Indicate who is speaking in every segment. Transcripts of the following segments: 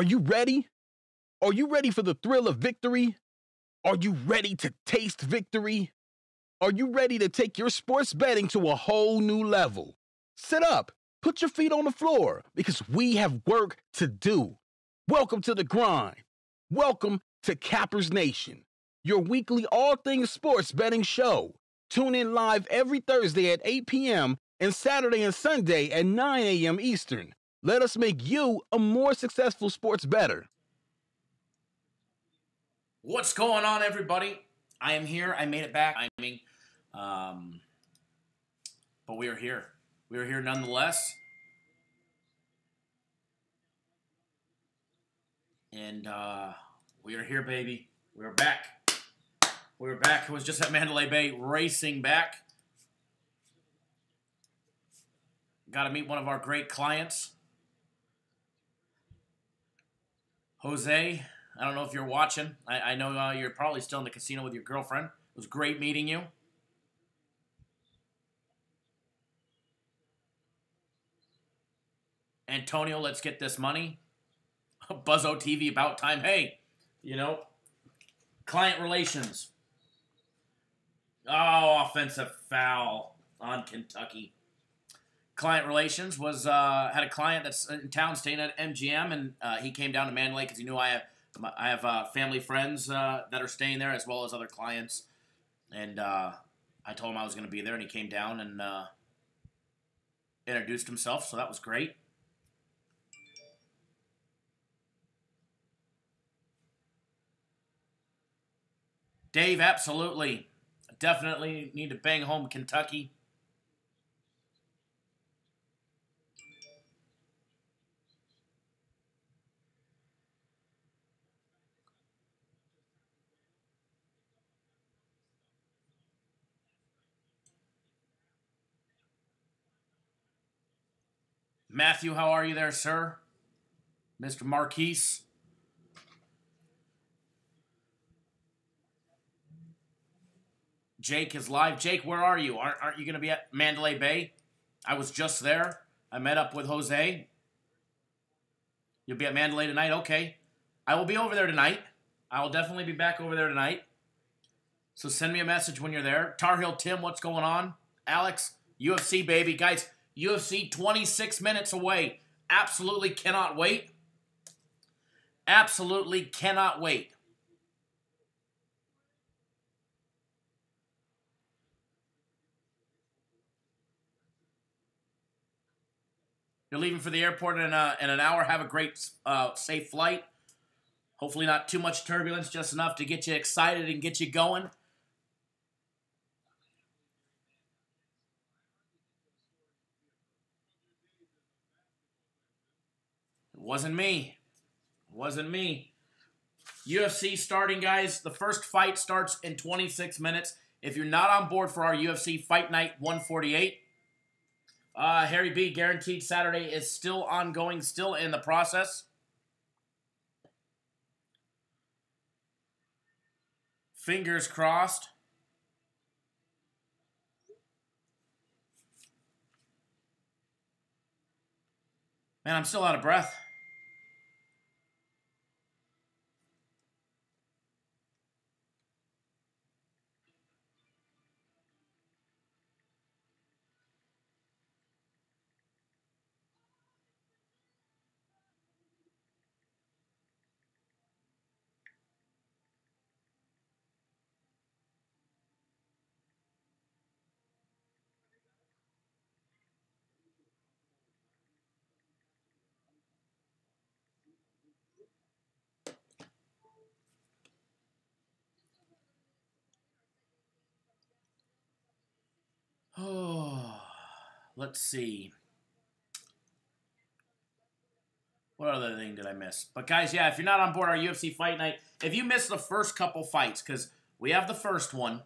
Speaker 1: Are you ready? Are you ready for the thrill of victory? Are you ready to taste victory? Are you ready to take your sports betting to a whole new level? Sit up, put your feet on the floor, because we have work to do. Welcome to the grind. Welcome to Cappers Nation, your weekly all things sports betting show. Tune in live every Thursday at 8 p.m. and Saturday and Sunday at 9 a.m. Eastern. Let us make you a more successful sports bettor.
Speaker 2: What's going on, everybody? I am here. I made it back. But we are here. We are here nonetheless. And we are here, baby. We're back. We're back. It was just at Mandalay Bay racing back. Got to meet one of our great clients. Jose, I don't know if you're watching. I know you're probably still in the casino with your girlfriend. It was great meeting you. Antonio, let's get this money. Buzzo TV, about time. Hey, client relations. Oh, offensive foul on Kentucky. Client relations was had a client that's in town staying at MGM, and he came down to Mandalay because he knew I have family friends that are staying there as well as other clients, and I told him I was going to be there, and he came down and introduced himself, so that was great. Dave, absolutely. Definitely need to bang home Kentucky. Matthew, how are you there, sir? Mr. Marquise. Jake is live. Jake, where are you? Aren't you going to be at Mandalay Bay? I was just there. I met up with Jose. You'll be at Mandalay tonight? Okay. I will be over there tonight. I will definitely be back over there tonight. So send me a message when you're there. Tar Heel Tim, what's going on? Alex, UFC, baby. Guys, UFC 26 minutes away. Absolutely cannot wait. Absolutely cannot wait. You're leaving for the airport in an hour. Have a great, safe flight. Hopefully not too much turbulence, just enough to get you excited and get you going. It wasn't me. It wasn't me. UFC starting, guys. The first fight starts in 26 minutes. If you're not on board for our UFC Fight Night 148, Harry B, guaranteed Saturday is still ongoing, still in the process. Fingers crossed. Man, I'm still out of breath. Oh, let's see. What other thing did I miss? But guys, yeah, if you're not on board our UFC Fight Night, if you missed the first couple fights, because we have the first one,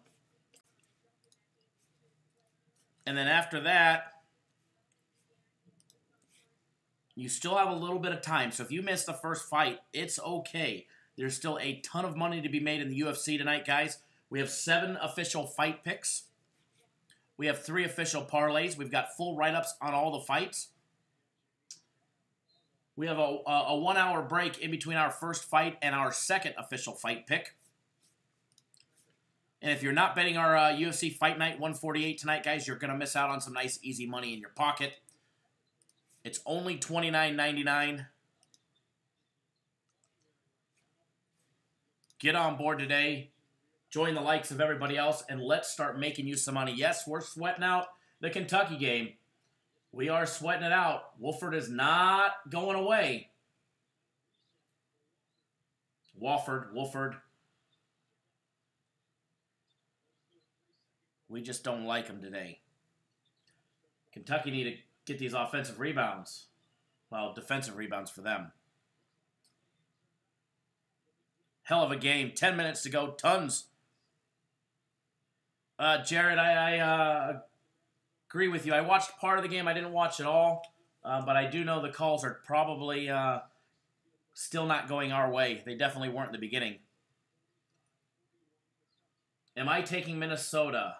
Speaker 2: and then after that, you still have a little bit of time. So if you missed the first fight, it's okay. There's still a ton of money to be made in the UFC tonight, guys. We have 7 official fight picks. We have 3 official parlays. We've got full write-ups on all the fights. We have a 1 hour break in between our first fight and our second official fight pick. And if you're not betting our UFC Fight Night 148 tonight, guys, you're going to miss out on some nice, easy money in your pocket. It's only $29.99. Get on board today. Join the likes of everybody else, and let's start making you some money. Yes, we're sweating out the Kentucky game. We are sweating it out. Wolford is not going away. Wolford. We just don't like him today. Kentucky need to get these offensive rebounds. Well, defensive rebounds for them. Hell of a game. 10 minutes to go. Tons. Jared, I agree with you. I watched part of the game. I didn't watch it all. But I do know the calls are probably still not going our way. They definitely weren't in the beginning. Am I taking Minnesota?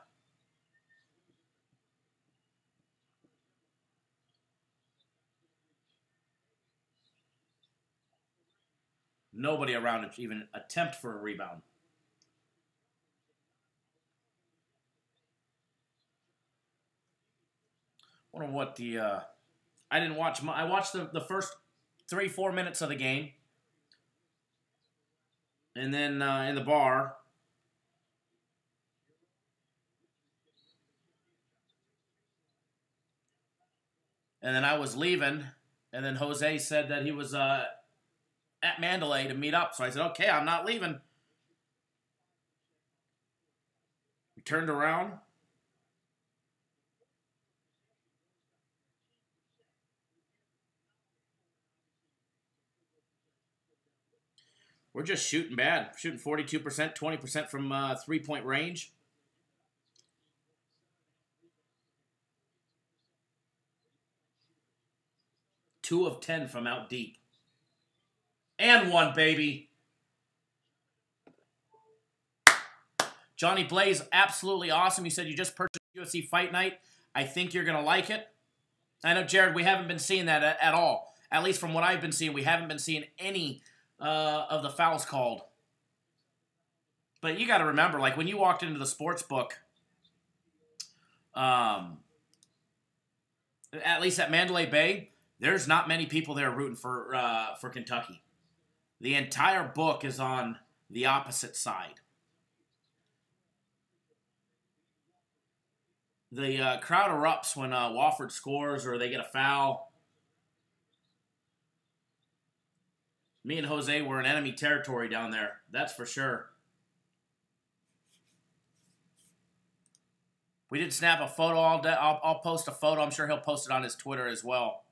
Speaker 2: Nobody around to even attempt for a rebound. I wonder what the... I didn't watch... I watched the first 3-4 minutes of the game. And then in the bar... And then I was leaving, and then Jose said that he was at Mandalay to meet up. So I said, okay, I'm not leaving. We turned around. We're just shooting bad. Shooting 42%, 20% from three-point range. Two of 10 from out deep. And one, baby. Johnny Blaze, absolutely awesome. You said you just purchased UFC Fight Night. I think you're going to like it. I know, Jared, we haven't been seeing that at all. At least from what I've been seeing, we haven't been seeing any of the fouls called. But you got to remember, like when you walked into the sports book, at least at Mandalay Bay, there's not many people there rooting for Kentucky. The entire book is on the opposite side. The crowd erupts when Wofford scores or they get a foul. Me and Jose were in enemy territory down there. That's for sure. We did snap a photo all day. I'll post a photo. I'm sure he'll post it on his Twitter as well.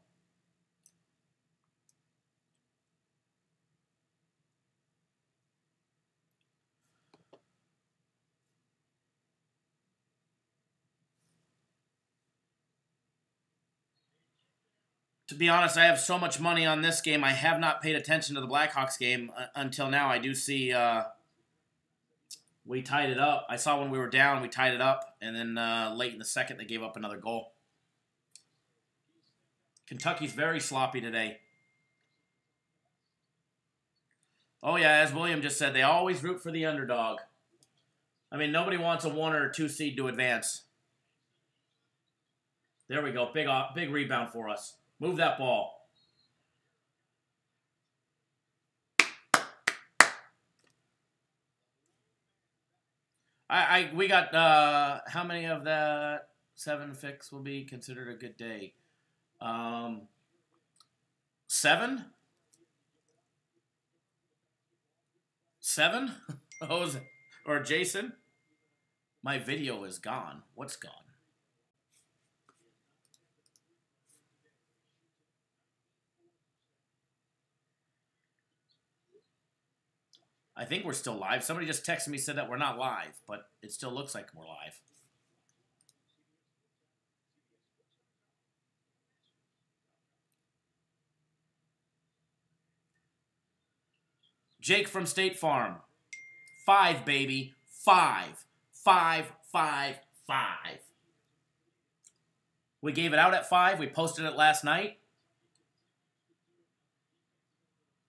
Speaker 2: To be honest, I have so much money on this game. I have not paid attention to the Blackhawks game until now. I do see we tied it up. I saw when we were down, we tied it up. And then late in the second, they gave up another goal. Kentucky's very sloppy today. Oh, yeah, as William just said, they always root for the underdog. I mean, nobody wants a 1 or 2 seed to advance. There we go. Big rebound for us. Move that ball. We got how many of the 7 fix will be considered a good day? 7? 7? Jose or Jason? My video is gone. What's gone? I think we're still live. Somebody just texted me, said that we're not live, but it still looks like we're live. Jake from State Farm. 5, baby. 5. 5, 5, 5. We gave it out at 5. We posted it last night.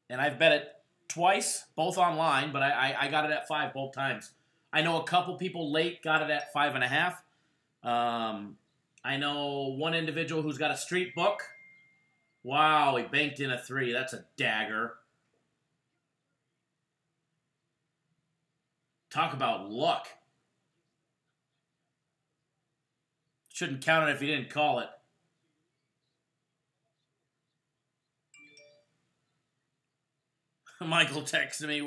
Speaker 2: And I've bet it twice, both online, but I got it at 5 both times. I know a couple people late got it at 5.5. I know one individual who's got a street book. Wow, he banked in a 3. That's a dagger. Talk about luck. Shouldn't count it if he didn't call it. Michael texted me,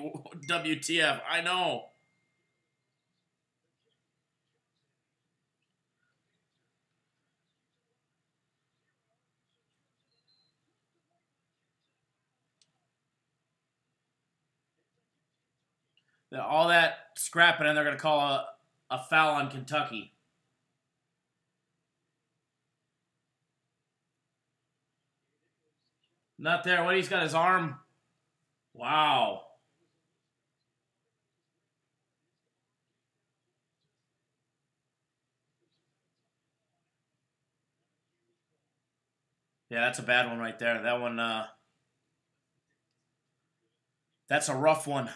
Speaker 2: WTF. I know. All that scrapping, and they're going to call a foul on Kentucky. Not there. What, he's got his arm. Wow. Yeah, that's a bad one right there. That one, that's a rough one.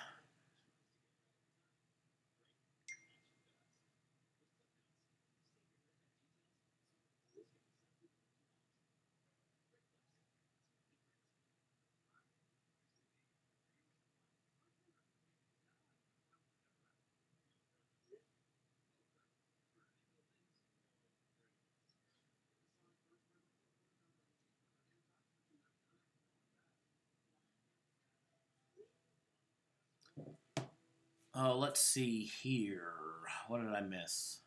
Speaker 2: Let's see here. What did I miss?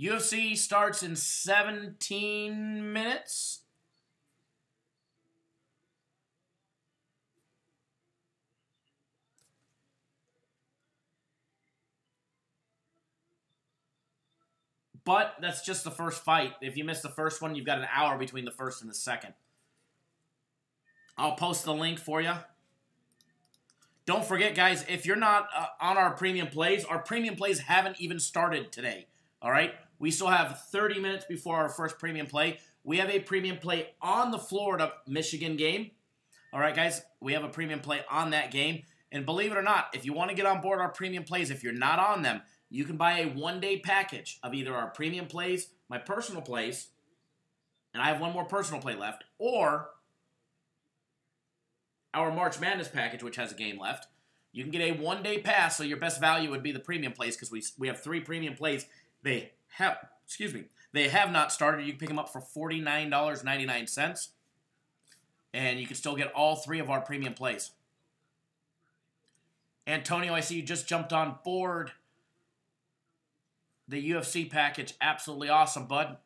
Speaker 2: UFC starts in 17 minutes. But that's just the first fight. If you miss the first one, you've got an hour between the first and the second. I'll post the link for you. Don't forget, guys, if you're not on our premium plays haven't even started today. All right? We still have 30 minutes before our first premium play. We have a premium play on the Florida-Michigan game. All right, guys? We have a premium play on that game. And believe it or not, if you want to get on board our premium plays, if you're not on them, you can buy a one-day package of either our premium plays, my personal plays, and I have one more personal play left, or our March Madness package, which has a game left. You can get a one-day pass, so your best value would be the premium plays because we have 3 premium plays. They have not started. You can pick them up for $49.99, and you can still get all 3 of our premium plays. Antonio, I see you just jumped on board. The UFC package, absolutely awesome, bud.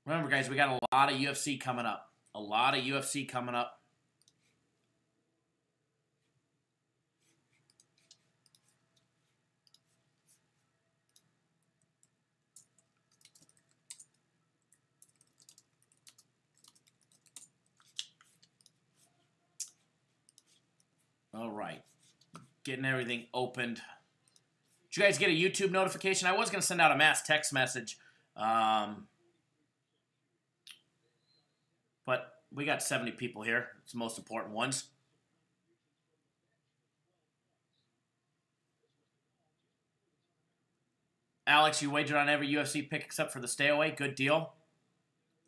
Speaker 2: Remember, guys, we got a lot of UFC coming up. A lot of UFC coming up. All right. Getting everything opened. Did you guys get a YouTube notification? I was going to send out a mass text message. But we got 70 people here. It's the most important ones. Alex, you wagered on every UFC pick except for the stay away. Good deal.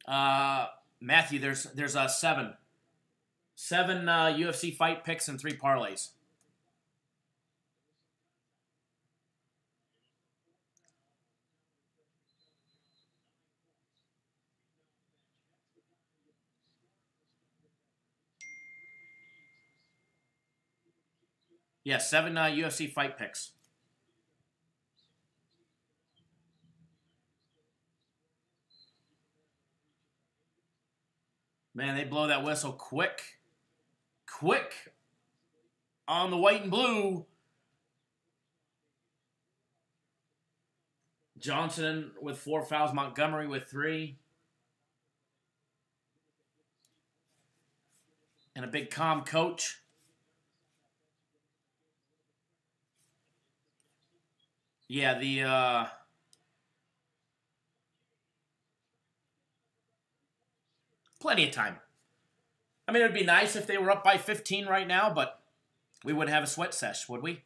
Speaker 2: Matthew, there's 7. 7 UFC fight picks and 3 parlays. Yeah, 7 UFC fight picks. Man, they blow that whistle quick. Quick. On the white and blue. Johnson with 4 fouls. Montgomery with 3. And a big calm coach. Yeah, Plenty of time. I mean, it would be nice if they were up by 15 right now, but we wouldn't have a sweat sesh, would we?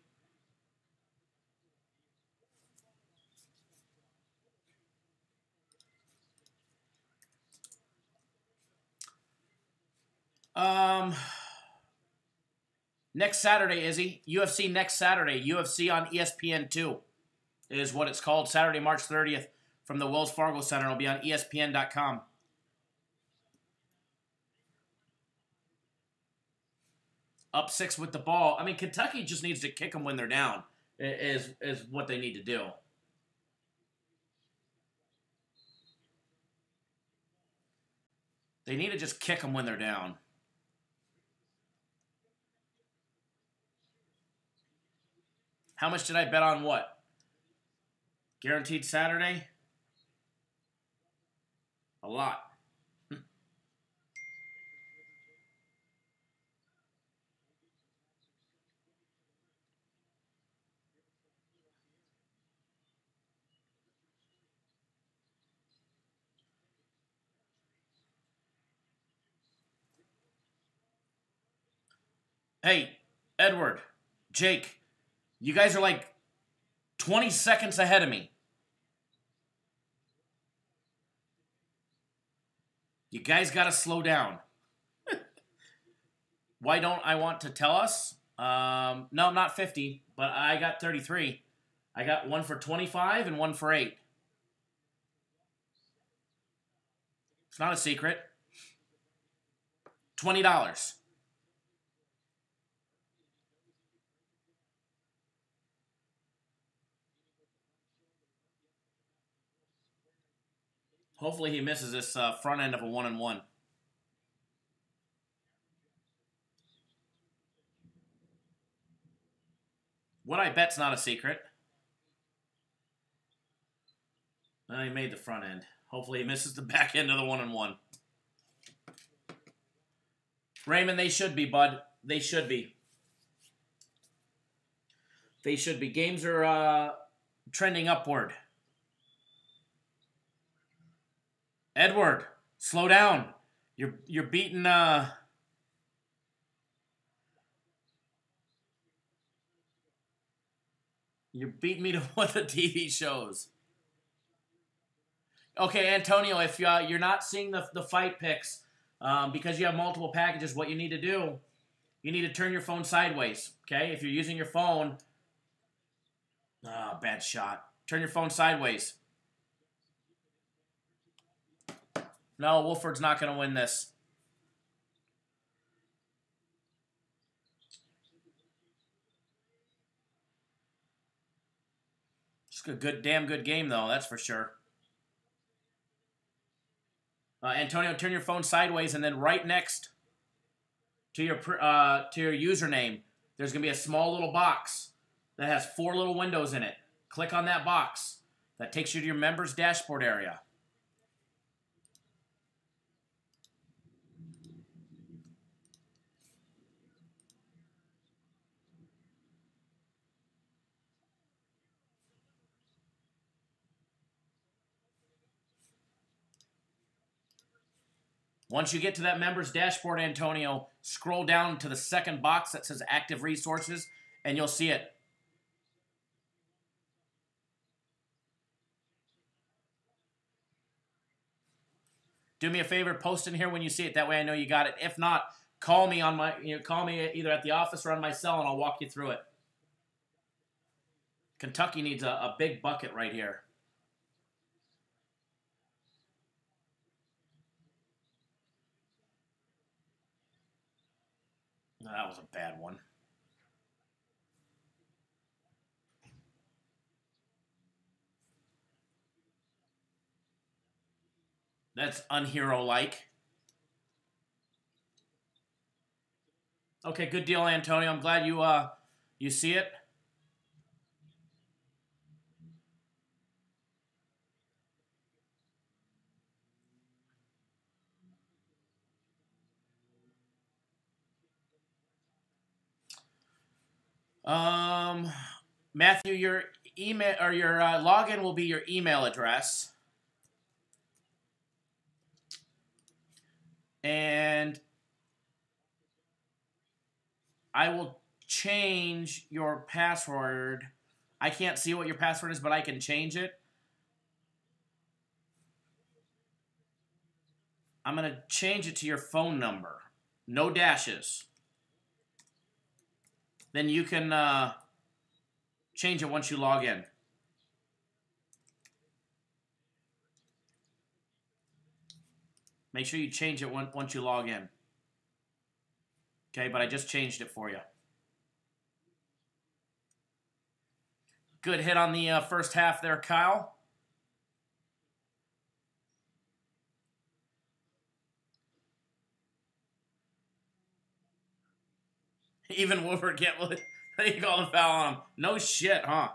Speaker 2: Next Saturday, Izzy. UFC next Saturday. UFC on ESPN2 is what it's called. Saturday, March 30th from the Wells Fargo Center. It'll be on ESPN.com. Up 6 with the ball. I mean, Kentucky just needs to kick them when they're down is what they need to do. They need to just kick them when they're down. How much did I bet on what? Guaranteed Saturday? A lot. Hey, Edward, Jake, you guys are like 20 seconds ahead of me. You guys got to slow down. Why don't I want to tell us? No, I'm not 50, but I got 33. I got one for 25 and one for 8. It's not a secret. $20. Hopefully he misses this front end of a 1-and-1. What I bet's not a secret. He made the front end. Hopefully he misses the back end of the 1-and-1. Raymond, they should be, bud. They should be. They should be. Games are trending upward. Edward, slow down. You're beating you're beating me to one of the TV shows. Okay, Antonio, if you're not seeing the fight picks because you have multiple packages, what you need to do, you need to turn your phone sideways. Okay, if you're using your phone, bad shot. Turn your phone sideways. No, Wolford's not going to win this. It's a damn good game, though, that's for sure. Antonio, turn your phone sideways, and then right next to your username, there's going to be a small little box that has 4 little windows in it. Click on that box. That takes you to your members dashboard area. Once you get to that members dashboard, Antonio, scroll down to the second box that says Active Resources, and you'll see it. Do me a favor, post in here when you see it. That way I know you got it. If not, call me on my, call me either at the office or on my cell, and I'll walk you through it. Kentucky needs a big bucket right here. No, that was a bad one. That's unhero-like. Okay, good deal, Antonio. I'm glad you see it. Matthew, your email or your login will be your email address. And I will change your password. I can't see what your password is, but I can change it. I'm going to change it to your phone number. No dashes. Then you can change it once you log in. Make sure you change it once you log in. Okay, but I just changed it for you. Good hit on the first half there, Kyle. Even Woodward can't they call the foul on him. No shit, huh?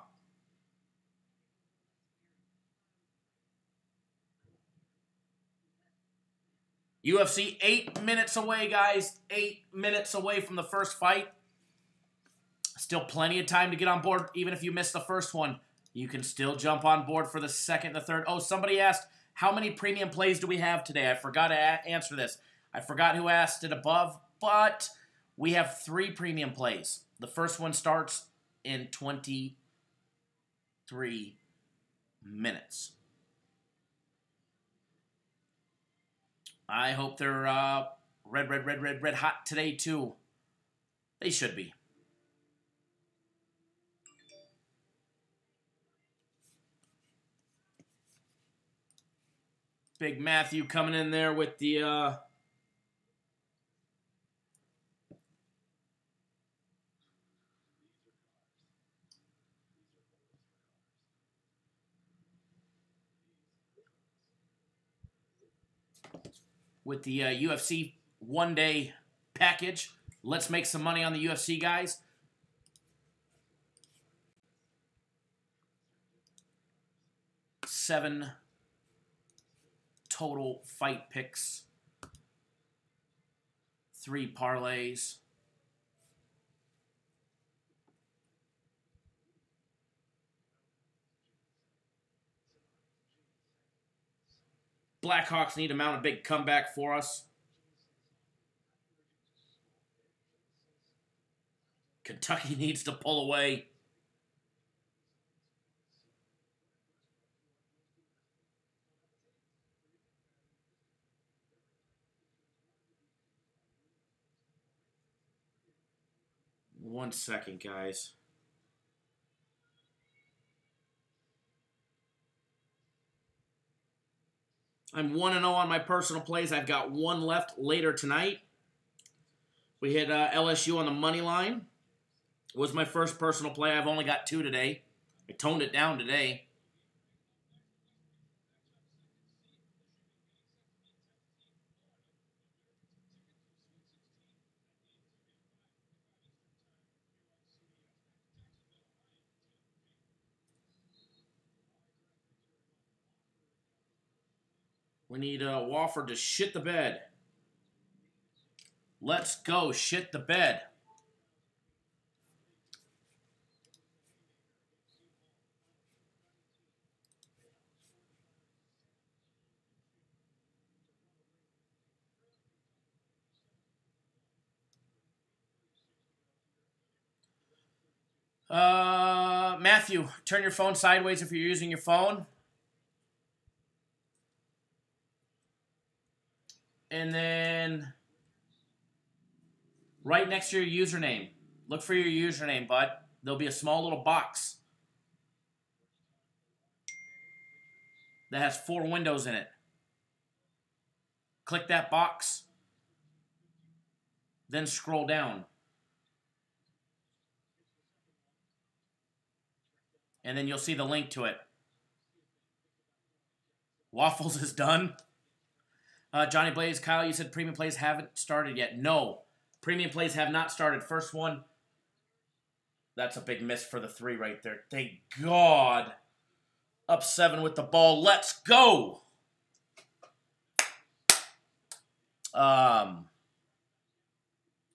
Speaker 2: UFC 8 minutes away, guys. 8 minutes away from the first fight. Still plenty of time to get on board. Even if you missed the first one, you can still jump on board for the second and the third. Oh, somebody asked, how many premium plays do we have today? I forgot to answer this. I forgot who asked it above, but we have 3 premium plays. The first one starts in 23 minutes. I hope they're red hot today, too. They should be. Big Matthew coming in there with the... with the UFC one-day package. Let's make some money on the UFC, guys. Seven total fight picks. 3 parlays. Blackhawks need to mount a big comeback for us. Kentucky needs to pull away. One second, guys. I'm 1-0 on my personal plays. I've got 1 left later tonight. We hit LSU on the money line. It was my first personal play. I've only got 2 today. I toned it down today. We need Wofford to shit the bed. Let's go shit the bed. Matthew, turn your phone sideways if you're using your phone. And then right next to your username, look for your username, bud. There'll be a small little box that has 4 windows in it. Click that box, then scroll down. And then you'll see the link to it. Waffles is done. Johnny Blaze, Kyle, you said premium plays haven't started yet. No, premium plays have not started. First one, that's a big miss for the 3 right there. Thank God. Up 7 with the ball. Let's go.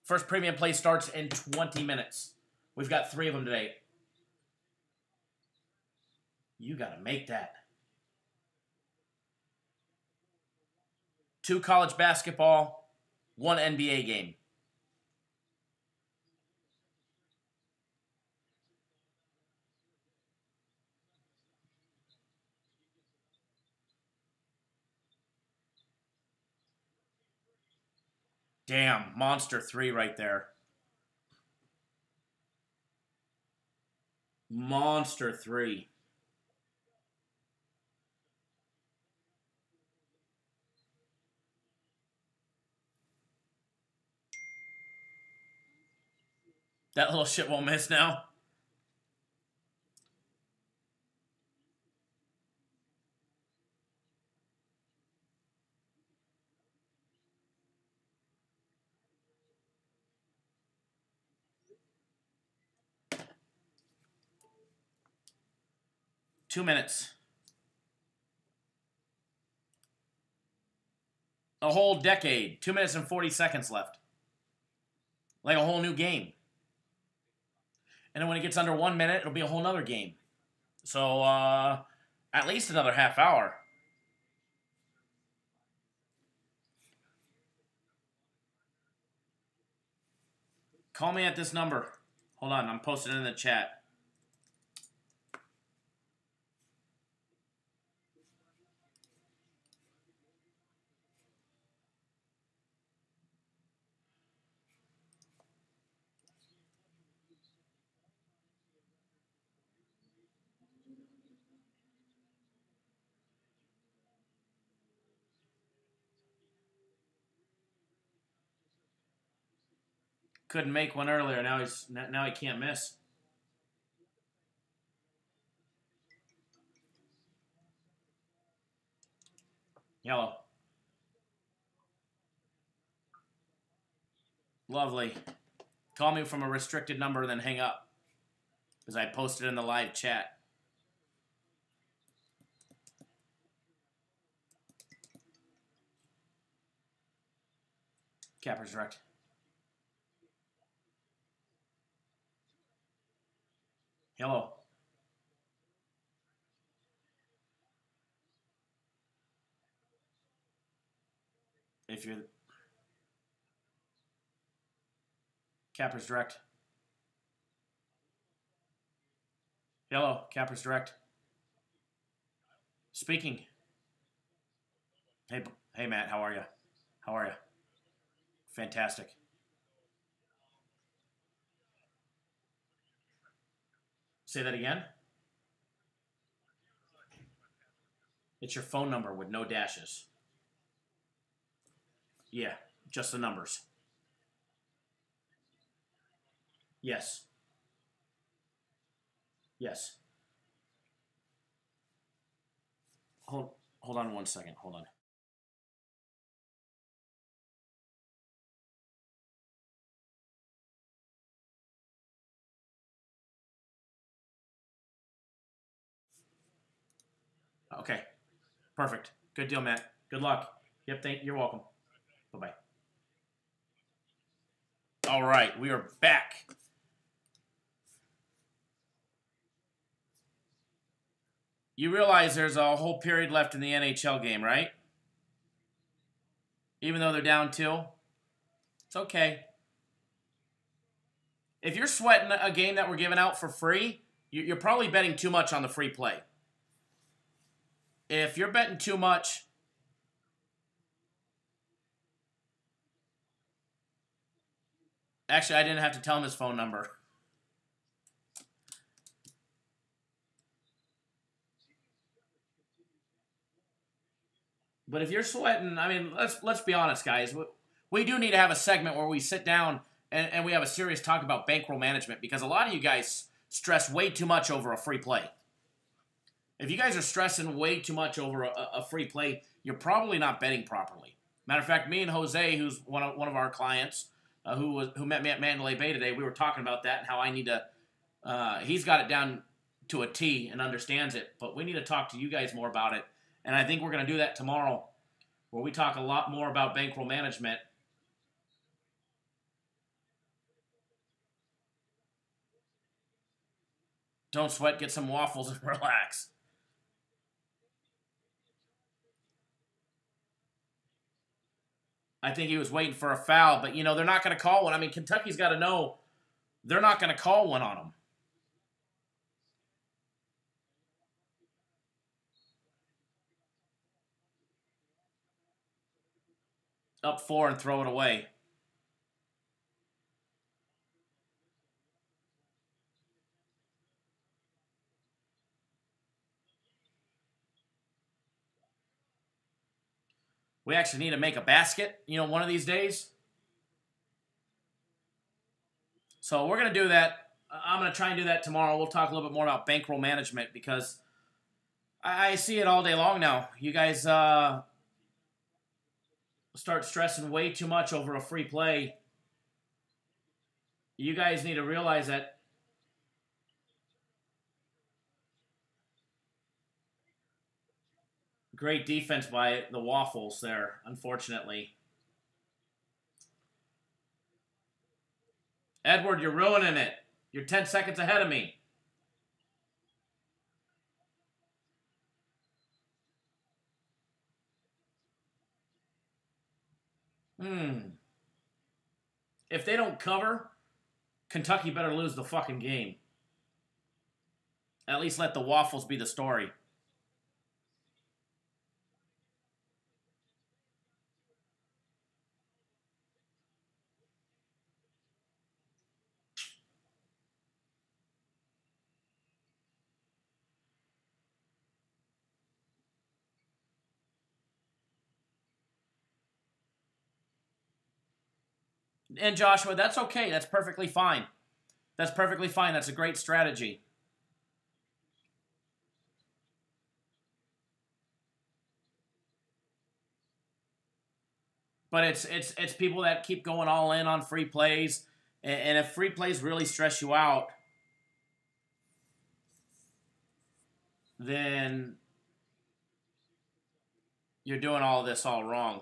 Speaker 2: First premium play starts in 20 minutes. We've got 3 of them today. You got to make that. 2 college basketball, one NBA game. Damn, monster 3 right there. Monster 3. That little shit won't miss now. Two minutes. A whole decade. 2 minutes and 40 seconds left. Like a whole new game. And then when it gets under 1 minute, it'll be a whole nother game. So, at least another half hour. Call me at this number. Hold on, I'm posting it in the chat. Couldn't make one earlier. Now he can't miss. Yellow. Lovely. Call me from a restricted number, then hang up. Because I posted in the live chat. Capper's direct. Hello. If you're... Capper's direct. Hello, Capper's direct. Speaking. Hey, Matt, how are you? How are you? Fantastic. Say that again? It's your phone number with no dashes. Yeah, just the numbers. Yes. Yes. Hold on 1 second. Hold on. Okay. Perfect. Good deal, Matt. Good luck. Yep, you're welcome. Bye-bye. All right, we are back. You realize there's a whole period left in the NHL game, right? Even though they're down 2. It's okay. If you're sweating a game that we're giving out for free, you're probably betting too much on the free play. If you're betting too much... Actually, I didn't have to tell him his phone number. But if you're sweating, I mean, let's be honest, guys. We do need to have a segment where we sit down and we have a serious talk about bankroll management, because a lot of you guys stress way too much over a free play. If you guys are stressing way too much over a free play, you're probably not betting properly. Matter of fact, me and Jose, who's one of our clients, who met me at Mandalay Bay today, we were talking about that and how I need to. He's got it down to a T and understands it, but we need to talk to you guys more about it. And I think we're going to do that tomorrow, where we talk a lot more about bankroll management. Don't sweat, get some waffles, and relax. I think he was waiting for a foul, but, you know, they're not going to call one. I mean, Kentucky's got to know they're not going to call one on him. Up 4 and throw it away. We actually need to make a basket, you know, one of these days. So we're going to do that. I'm going to try and do that tomorrow. We'll talk a little bit more about bankroll management because I see it all day long now. You guys start stressing way too much over a free play. You guys need to realize that great defense by the Waffles there, unfortunately. Edward, you're ruining it. You're 10 seconds ahead of me. If they don't cover, Kentucky better lose the fucking game. At least let the Waffles be the story. And Joshua, that's okay. That's perfectly fine. That's perfectly fine. That's a great strategy. But it's people that keep going all in on free plays. And if free plays really stress you out, then you're doing all this all wrong.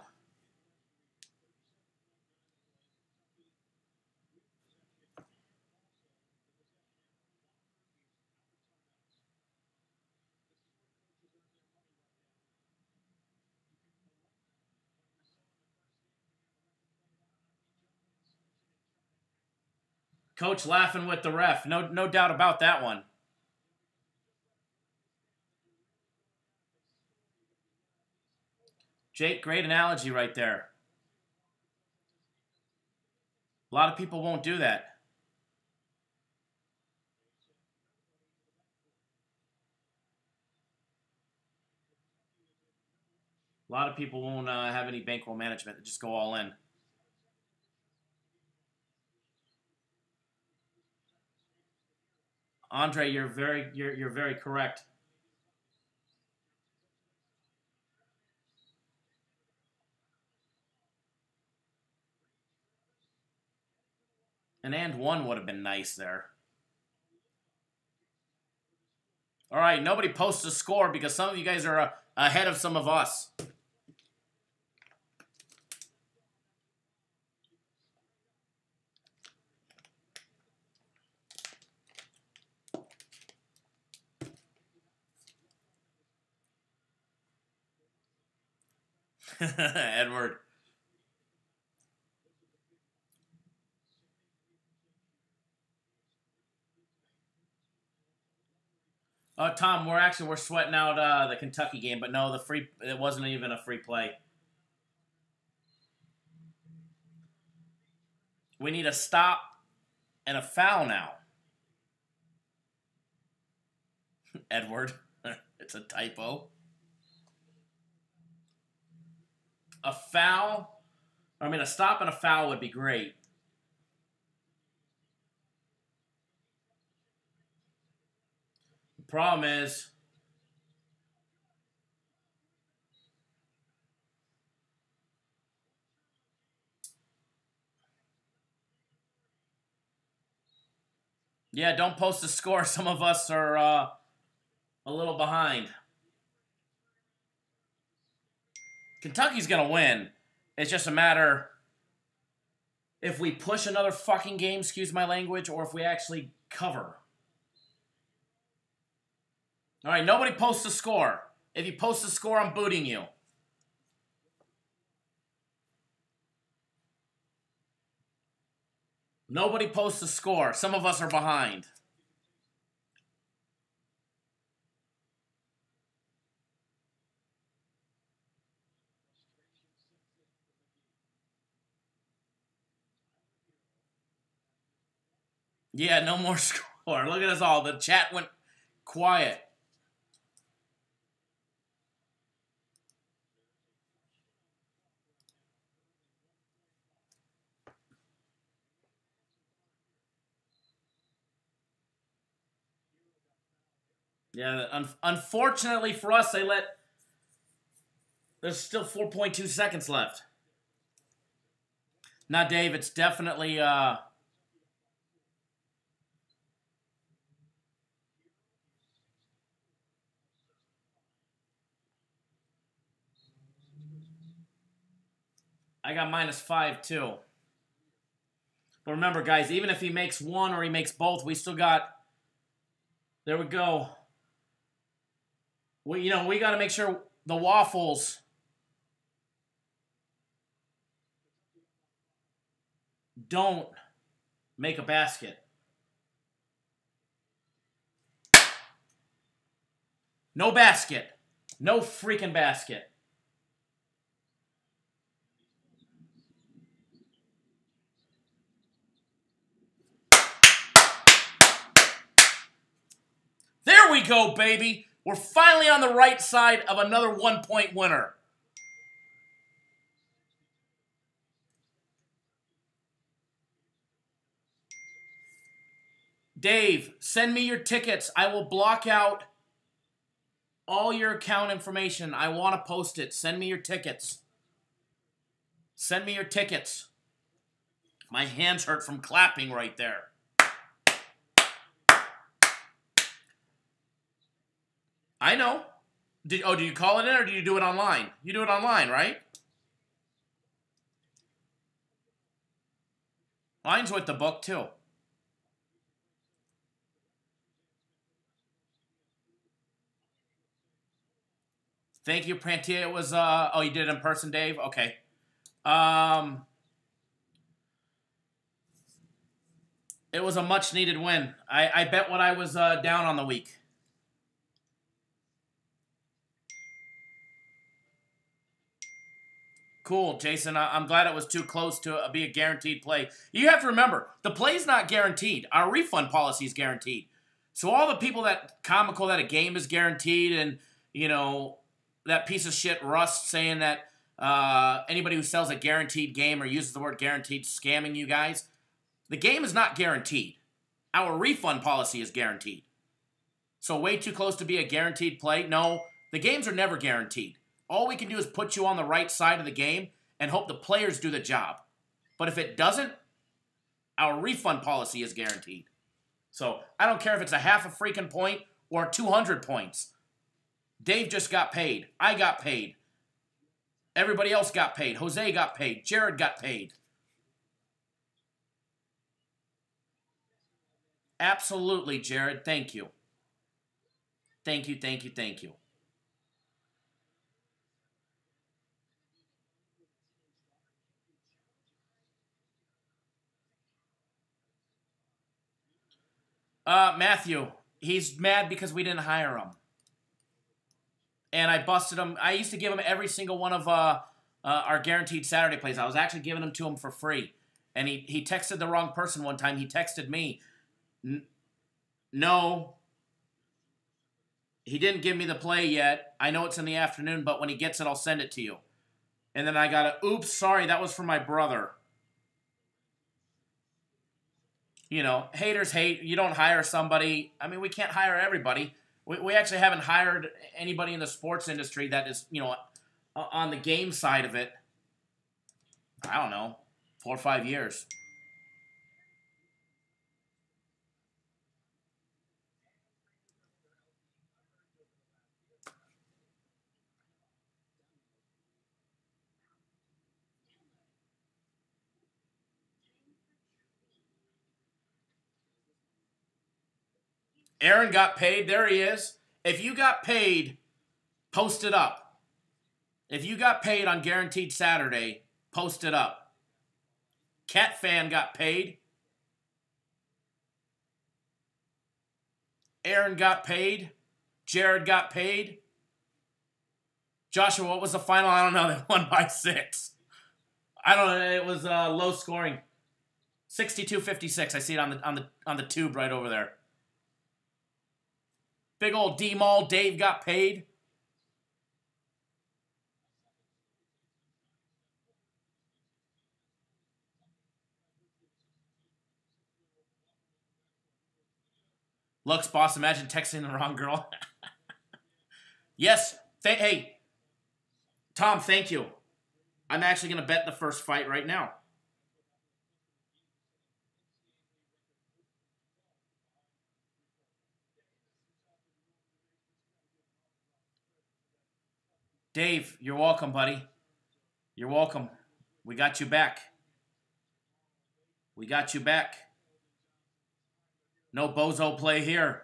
Speaker 2: Coach laughing with the ref. No doubt about that one. Jake, great analogy right there. A lot of people won't do that. A lot of people won't have any bankroll management. They just go all in. Andre, you're very correct. An and one would have been nice there. All right, nobody posts a score because some of you guys are ahead of some of us. Edward. Tom, we're sweating out the Kentucky game, but no, it wasn't even a free play. We need a stop and a foul now. Edward, it's a typo. A foul, a stop and a foul would be great. The problem is, yeah, don't post a score. Some of us are a little behind. Kentucky's going to win. It's just a matter if we push another fucking game, excuse my language, or if we actually cover. All right, nobody posts a score. If you post a score, I'm booting you. Nobody posts a score. Some of us are behind. Yeah, no more score. Look at us all. The chat went quiet. Yeah, unfortunately for us, there's still 4.2 seconds left. Now, Dave, it's definitely, I got -5, too. But remember, guys, even if he makes one or he makes both, we still got, there we go. We got to make sure the Waffles don't make a basket. No basket. No freaking basket. There we go, baby. We're finally on the right side of another 1-point winner. Dave, send me your tickets. I will block out all your account information. I want to post it. Send me your tickets. Send me your tickets. My hands hurt from clapping right there. I know. Do you call it in or do you do it online? You do it online, right? Mine's with the book, too. Thank you, Prantia. It was, oh, you did it in person, Dave? Okay. It was a much-needed win. I bet what I was down on the week. Cool, Jason. I'm glad it was too close to be a guaranteed play. You have to remember, the play's not guaranteed. Our refund policy is guaranteed. So all the people that comical that a game is guaranteed and, that piece of shit Russ saying that anybody who sells a guaranteed game or uses the word guaranteed scamming you guys, the game is not guaranteed. Our refund policy is guaranteed. So way too close to be a guaranteed play? No, the games are never guaranteed. All we can do is put you on the right side of the game and hope the players do the job. But if it doesn't, our refund policy is guaranteed. So I don't care if it's a half a freaking point or 200 points. Dave just got paid. I got paid. Everybody else got paid. Jose got paid. Jared got paid. Absolutely, Jared. Thank you. Thank you, thank you, thank you. Matthew, he's mad because we didn't hire him. And I busted him. I used to give him every single one of our guaranteed Saturday plays. I was actually giving them to him for free. And he texted the wrong person one time. He texted me. No. He didn't give me the play yet. I know it's in the afternoon, but when he gets it, I'll send it to you. And then I got a, oops, sorry, that was for my brother. Haters hate. You don't hire somebody. I mean, we can't hire everybody. We actually haven't hired anybody in the sports industry that is, on the game side of it. I don't know, 4 or 5 years. Aaron got paid. There he is. If you got paid, post it up. If you got paid on Guaranteed Saturday, post it up. Cat Fan got paid. Aaron got paid. Jared got paid. Joshua, what was the final? I don't know. They won by 6. I don't know. It was low scoring. 62-56. I see it on the tube right over there. Big old D-Mall. Dave got paid. Lux, boss, imagine texting the wrong girl. Yes. Hey, Tom, thank you. I'm actually going to bet the first fight right now. Dave, you're welcome, buddy. You're welcome. We got you back. We got you back. No bozo play here.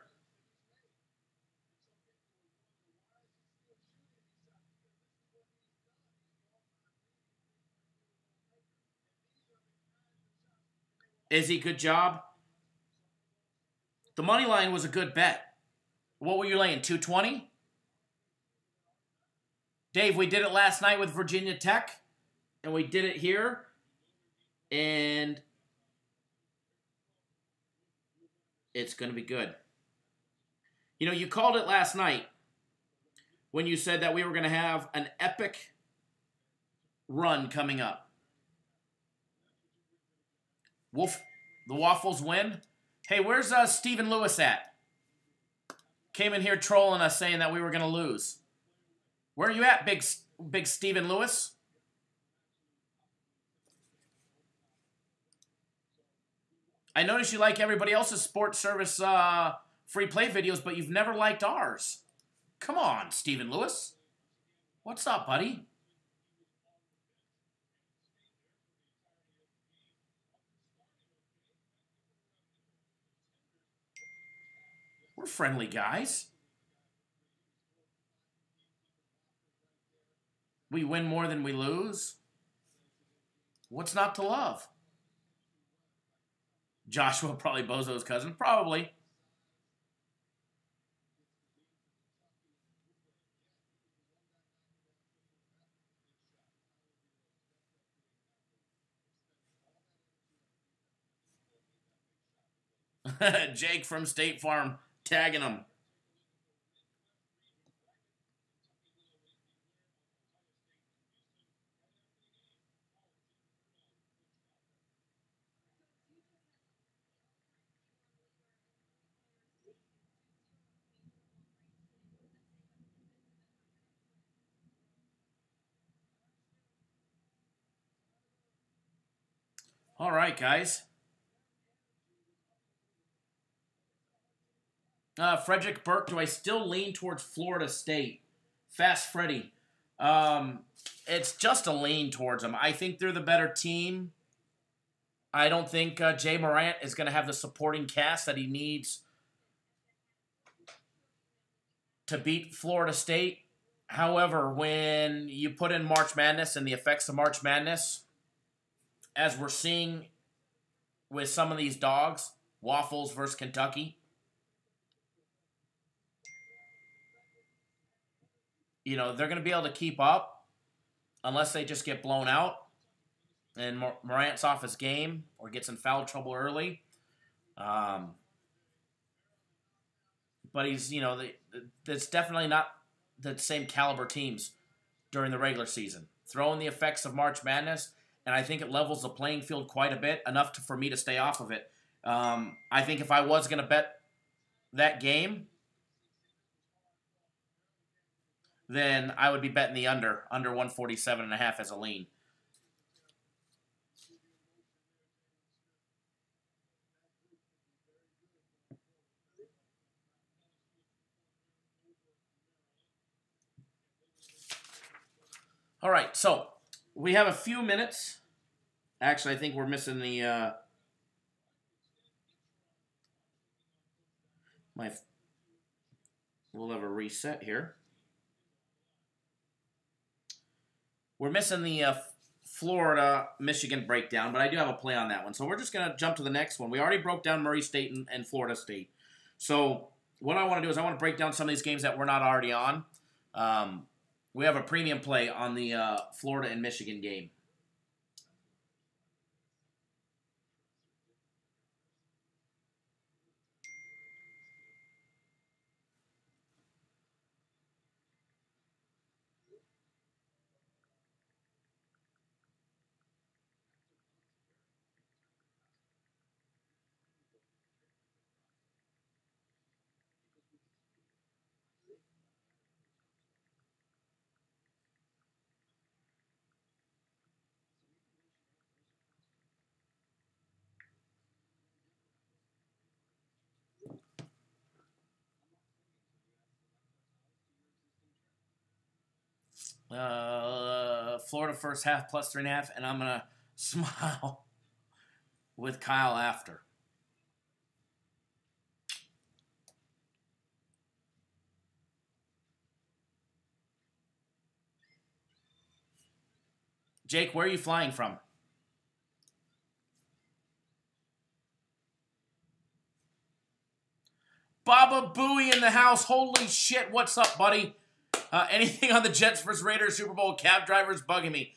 Speaker 2: Izzy, good job. The money line was a good bet. What were you laying, 220? Dave, we did it last night with Virginia Tech, and we did it here, and it's going to be good. You know, you called it last night when you said that we were going to have an epic run coming up. Wolf, the Waffles win. Hey, where's Stephen Lewis at? Came in here trolling us saying that we were going to lose. Where are you at, big Stephen Lewis? I notice you like everybody else's sports service free play videos, but you've never liked ours. Come on, Stephen Lewis. What's up, buddy? We're friendly guys. We win more than we lose. What's not to love? Joshua, probably Bozo's cousin. Probably. Jake from State Farm tagging him. All right, guys. Frederick Burke, do I still lean towards Florida State? Fast Freddy. It's just a lean towards them. I think they're the better team. I don't think Jay Morant is going to have the supporting cast that he needs to beat Florida State. However, when you put in March Madness and the effects of March Madness, as we're seeing with some of these dogs, Waffles versus Kentucky, you know, they're going to be able to keep up unless they just get blown out and Morant's off his game or gets in foul trouble early. But he's, you know, that's definitely not the same caliber teams during the regular season. Throw in the effects of March Madness, and I think it levels the playing field quite a bit, enough for me to stay off of it. I think if I was going to bet that game, then I would be betting the under 147.5 as a lean. All right, so we have a few minutes. Actually, I think we're missing the we'll have a reset here. We're missing the Florida-Michigan breakdown, but I do have a play on that one. So we're just going to jump to the next one. We already broke down Murray State and Florida State. So what I want to do is I want to break down some of these games that we're not already on. We have a premium play on the Florida and Michigan game. Florida first half plus 3.5, and I'm gonna smile with Kyle after. Jake, where are you flying from? Baba Booey in the house. Holy shit, what's up, buddy? Anything on the Jets versus Raiders Super Bowl? Cab drivers bugging me.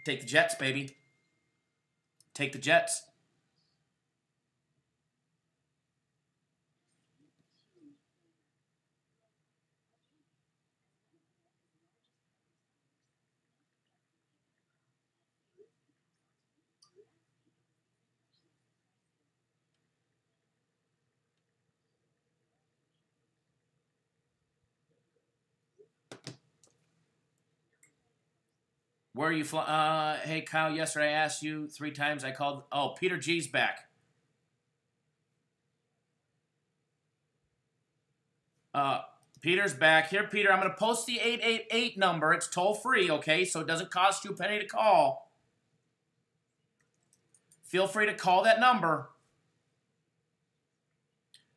Speaker 2: Take the Jets, baby. Take the Jets. Where are you flying? Hey, Kyle, yesterday I asked you 3 times. I called. Oh, Peter G's back. Peter's back. Here, Peter, I'm going to post the 888 number. It's toll-free, okay? So it doesn't cost you a penny to call. Feel free to call that number.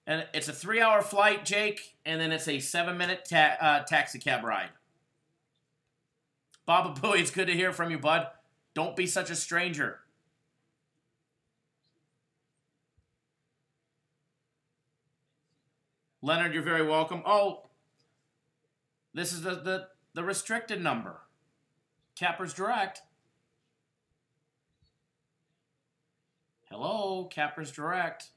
Speaker 2: And it's a 3-hour flight, Jake, and then it's a 7-minute taxi cab ride. Baba Booey, it's good to hear from you, bud. Don't be such a stranger. Leonard, you're very welcome. Oh, this is the restricted number. Cappers Direct. Hello, Cappers Direct.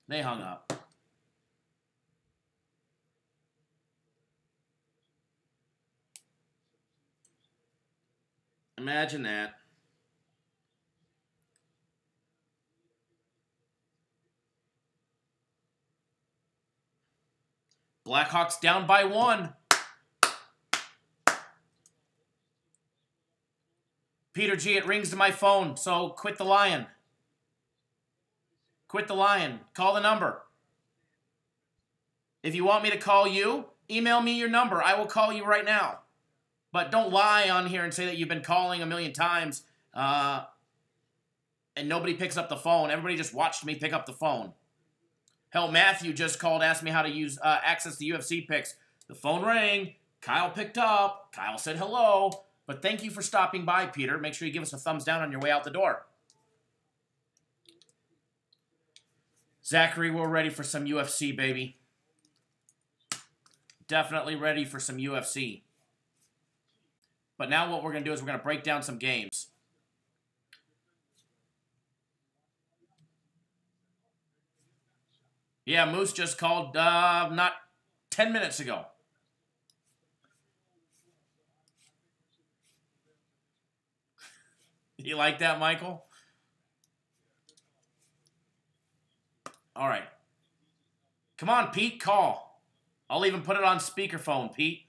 Speaker 2: They hung up. Imagine that. Blackhawks down by 1. Peter G, it rings to my phone, so quit the lying. Quit the lying. Call the number. If you want me to call you, email me your number. I will call you right now. But don't lie on here and say that you've been calling a million times and nobody picks up the phone. Everybody just watched me pick up the phone. Hell, Matthew just called, asked me how to use access to UFC picks. The phone rang. Kyle picked up. Kyle said hello. But thank you for stopping by, Peter. Make sure you give us a thumbs down on your way out the door. Zachary, we're ready for some UFC, baby. Definitely ready for some UFC. But now what we're going to do is we're going to break down some games. Yeah, Moose just called not 10 minutes ago. You like that, Michael? All right. Come on, Pete, call. I'll even put it on speakerphone, Pete.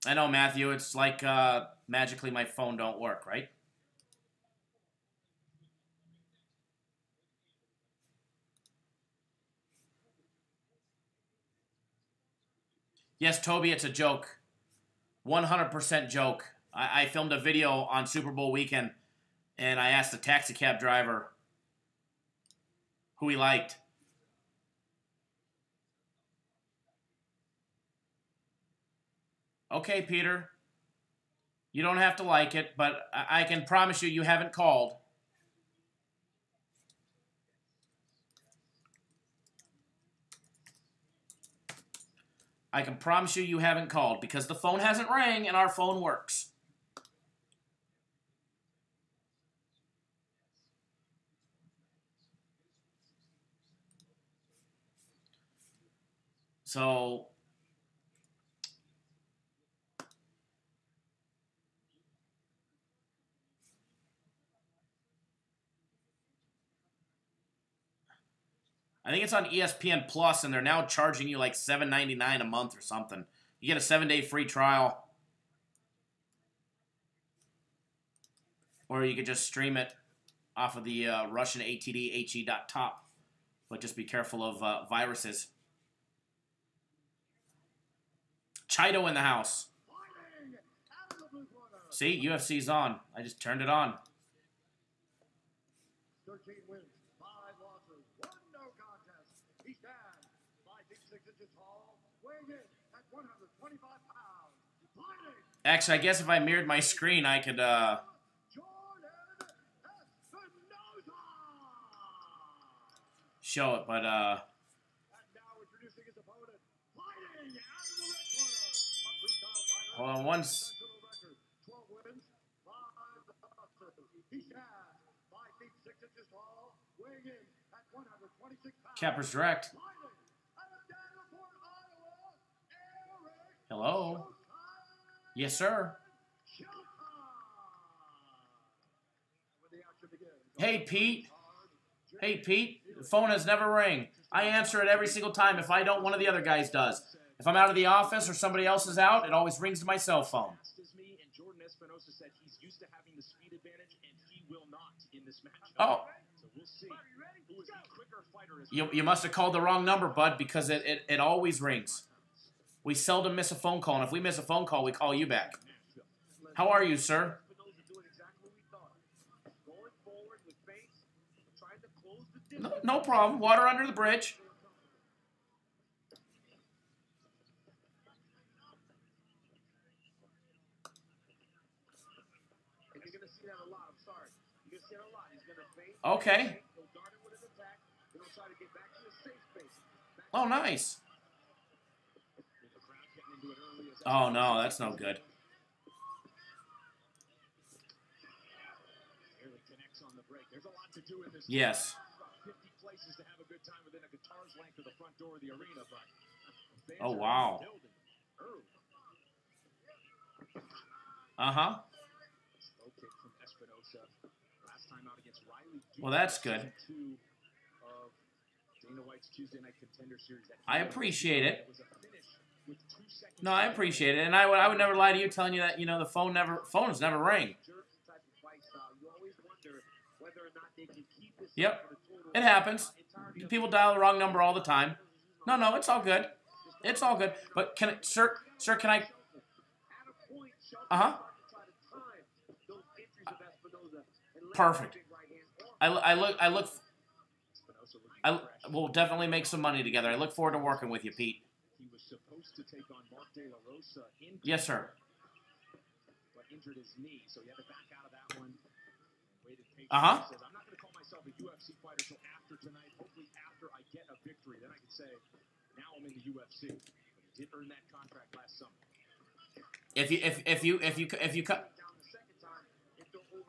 Speaker 2: I know, Matthew, it's like magically my phone don't work, right? Yes, Toby, it's a joke. 100% joke. I filmed a video on Super Bowl weekend, and I asked the taxi cab driver, Who he liked. Okay, Peter. You don't have to like it, but I can promise you haven't called. I can promise you haven't called because the phone hasn't rang and our phone works. So I think it's on ESPN Plus, and they're now charging you like $7.99 a month or something. You get a 7-day free trial. Or you could just stream it off of the Russian ATDHE.top. But just be careful of viruses. Chido in the house. See, UFC's on. I just turned it on.
Speaker 3: 13 wins, 5 losses, 1 no contest. He stands 5 feet 6 inches tall, weighing in at 125 pounds. Fighting.
Speaker 2: Actually, I guess if I mirrored my screen, I could show it, but
Speaker 3: And now introducing his opponent, fighting out of the red corner. A freestyle fighter.
Speaker 2: hold on once.
Speaker 3: 12 wins, 5 losses. He stands 5 feet 6 inches tall, weighing in at 126 pounds.
Speaker 2: Cappers Direct.
Speaker 3: Fighting out of Davenport, Iowa, Eric
Speaker 2: Hello.
Speaker 3: Showtime.
Speaker 2: Yes, sir.
Speaker 3: Showtime. When the action begins.
Speaker 2: Hey, Pete. Hey, Pete. The phone has never rang. I answer it every single time. If I don't, one of the other guys does. If I'm out of the office or somebody else is out, it always rings to my cell phone.
Speaker 4: Me and Jordan Espinosa said he's used to having the speed advantage, and he will not in this match.
Speaker 2: Oh.
Speaker 4: So we'll see who is the quicker fighter.
Speaker 2: You must have called the wrong number, bud, because it always rings. We seldom miss a phone call, and if we miss a phone call, we call you back. How are you, sir? No problem. Water under the bridge.
Speaker 4: And you're going to see that a lot. I'm sorry. You're going to see it a lot. He's going to fake.
Speaker 2: Okay.
Speaker 4: He'll guard it with an attack. Then he'll try to get back to his safe space.
Speaker 2: Oh, nice. Oh, no, that's no good.
Speaker 4: There's a lot to do in this.
Speaker 2: Yes.
Speaker 4: 50 places to have a good time within a guitar's length of the front door of the arena, but
Speaker 2: Oh, wow. Uh-huh.
Speaker 4: Slow kick from Espinosa. Last time out against Riley.
Speaker 2: Well, that's good.
Speaker 4: Two of Dana White's Tuesday Night Contender Series.
Speaker 2: I appreciate it.
Speaker 4: It was a finish with 2 seconds.
Speaker 2: No, I appreciate it. And I would never lie to you telling you that, you know, the phones never ring.
Speaker 4: You always wonder whether or not they can keep this.
Speaker 2: Yep. It happens. People dial the wrong number all the time. No, it's all good. It's all good. But sir, can I? Uh-huh. Perfect. We'll definitely make some money together. I look forward to working with you, Pete.
Speaker 4: He was supposed to take on Mark De La Rosa in.
Speaker 2: Yes, sir.
Speaker 4: But injured his knee, so he had to back out of that one. Waited patiently.
Speaker 2: Uh-huh.
Speaker 4: He says, I'm not going to call myself a UFC fighter until after tonight. Hopefully after I get a victory. Then I can say, now I'm in the UFC. But he did earn that contract last summer.
Speaker 2: If you cut,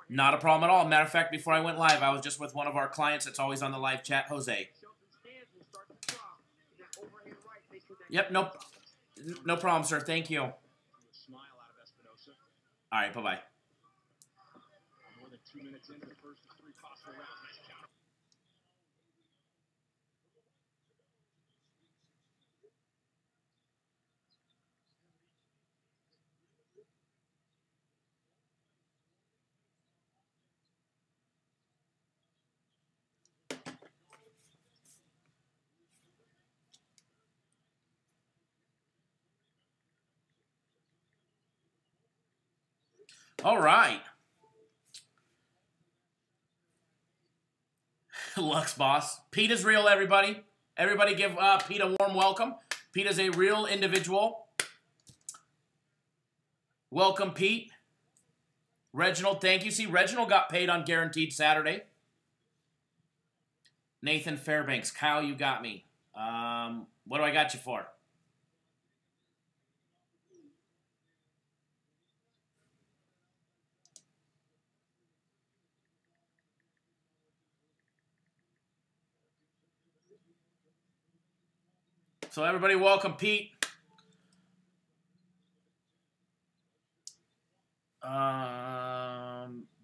Speaker 2: not a problem at all. Matter of fact, before I went live, I was just with one of our clients that's always on the live chat, Jose. Yep, no problem, sir. Thank you. All right, bye-bye.
Speaker 4: More than 2 minutes into the first 3 possible rounds.
Speaker 2: All right. Lux Boss. Pete is real, everybody. Everybody give Pete a warm welcome. Pete is a real individual. Welcome, Pete. Reginald, thank you. See, Reginald got paid on Guaranteed Saturday. Nathan Fairbanks. Kyle, you got me. What do I got you for? So everybody welcome Pete.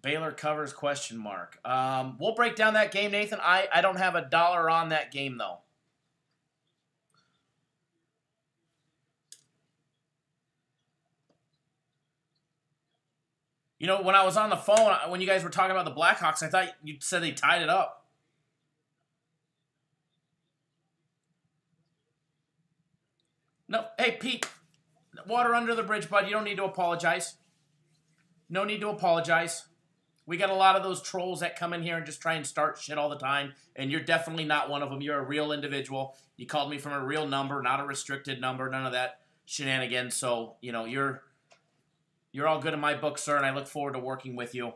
Speaker 2: Baylor covers question mark. We'll break down that game, Nathan. I don't have $1 on that game, though. You know, when I was on the phone, when you guys were talking about the Blackhawks, I thought you said they tied it up. No, hey, Pete, water under the bridge, bud. You don't need to apologize. No need to apologize. We got a lot of those trolls that come in here and just try and start shit all the time, and you're definitely not one of them. You're a real individual. You called me from a real number, not a restricted number, none of that shenanigans. So, you know, you're all good in my book, sir, and I look forward to working with you.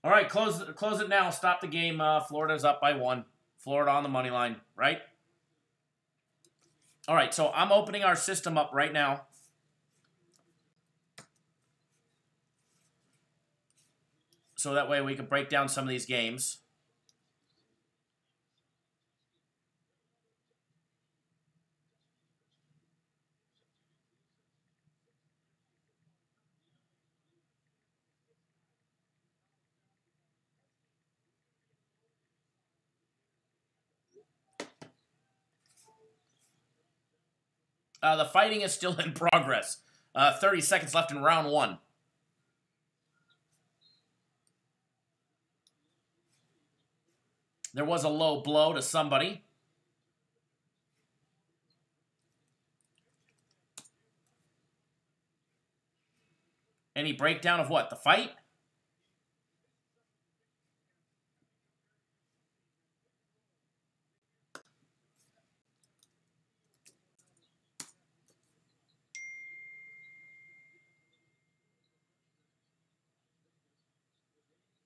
Speaker 2: All right, close it now. Stop the game. Florida's up by 1. Florida on the money line, right? All right, so I'm opening our system up right now. So that way we can break down some of these games. The fighting is still in progress. 30 seconds left in round 1. There was a low blow to somebody. Any breakdown of what? The fight?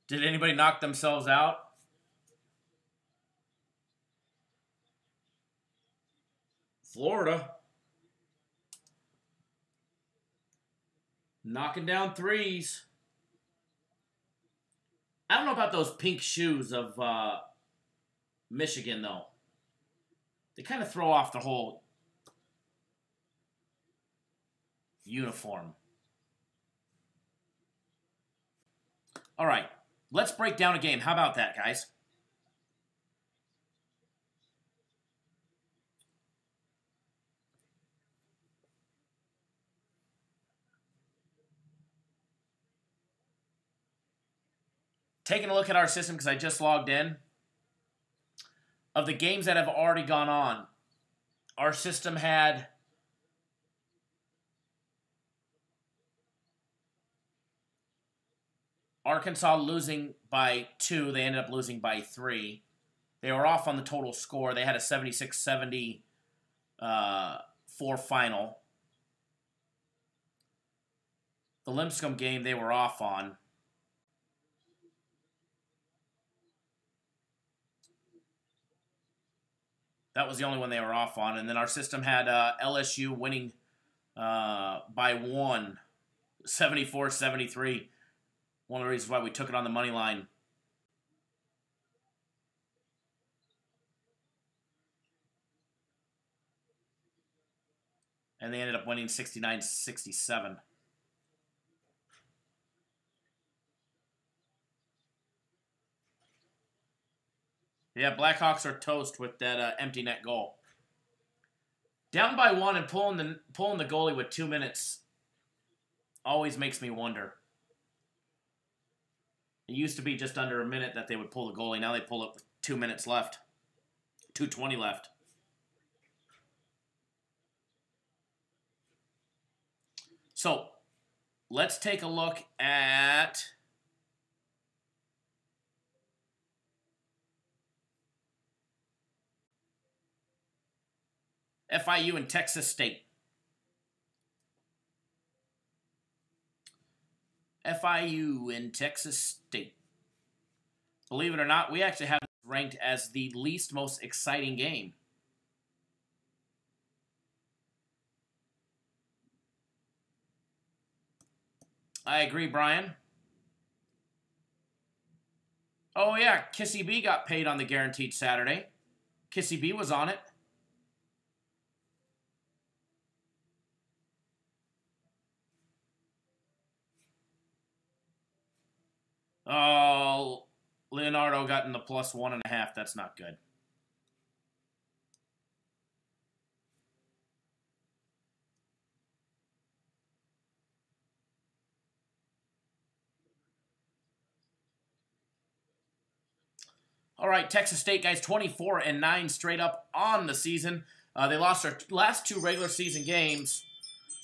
Speaker 2: Did anybody knock themselves out? Florida. Knocking down threes. I don't know about those pink shoes of Michigan, though. They kind of throw off the whole uniform. All right. Let's break down a game. How about that, guys? Taking a look at our system because I just logged in. Of the games that have already gone on, our system had Arkansas losing by 2. They ended up losing by 3. They were off on the total score. They had a 76-74 final. The Lipscomb game they were off on. That was the only one they were off on. And then our system had LSU winning by 1, 74-73. One of the reasons why we took it on the money line. And they ended up winning 69-67. Yeah, Blackhawks are toast with that empty net goal. Down by 1 and pulling the goalie with 2 minutes always makes me wonder. It used to be just under a minute that they would pull the goalie. Now they pull it with 2 minutes left. 2:20 left. So, let's take a look at FIU and Texas State. FIU and Texas State. Believe it or not, we actually have this ranked as the least most exciting game. I agree, Brian. Oh, yeah, Kissy B got paid on the Guaranteed Saturday. Kissy B was on it. Oh, Leonardo got in the plus 1.5. That's not good. All right, Texas State, guys, 24-9 straight up on the season. They lost their last 2 regular season games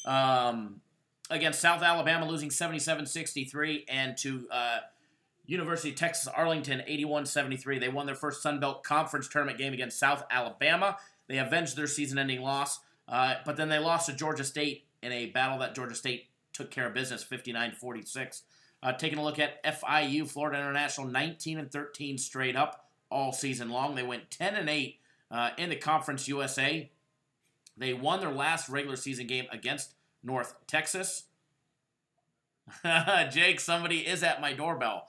Speaker 2: against South Alabama, losing 77-63, and to University of Texas Arlington, 81-73. They won their first Sun Belt Conference tournament game against South Alabama. They avenged their season-ending loss, but then they lost to Georgia State in a battle that Georgia State took care of business, 59-46. Taking a look at FIU, Florida International, 19-13 straight up all season long. They went 10-8 in the Conference USA. They won their last regular season game against North Texas. Jake, somebody is at my doorbell.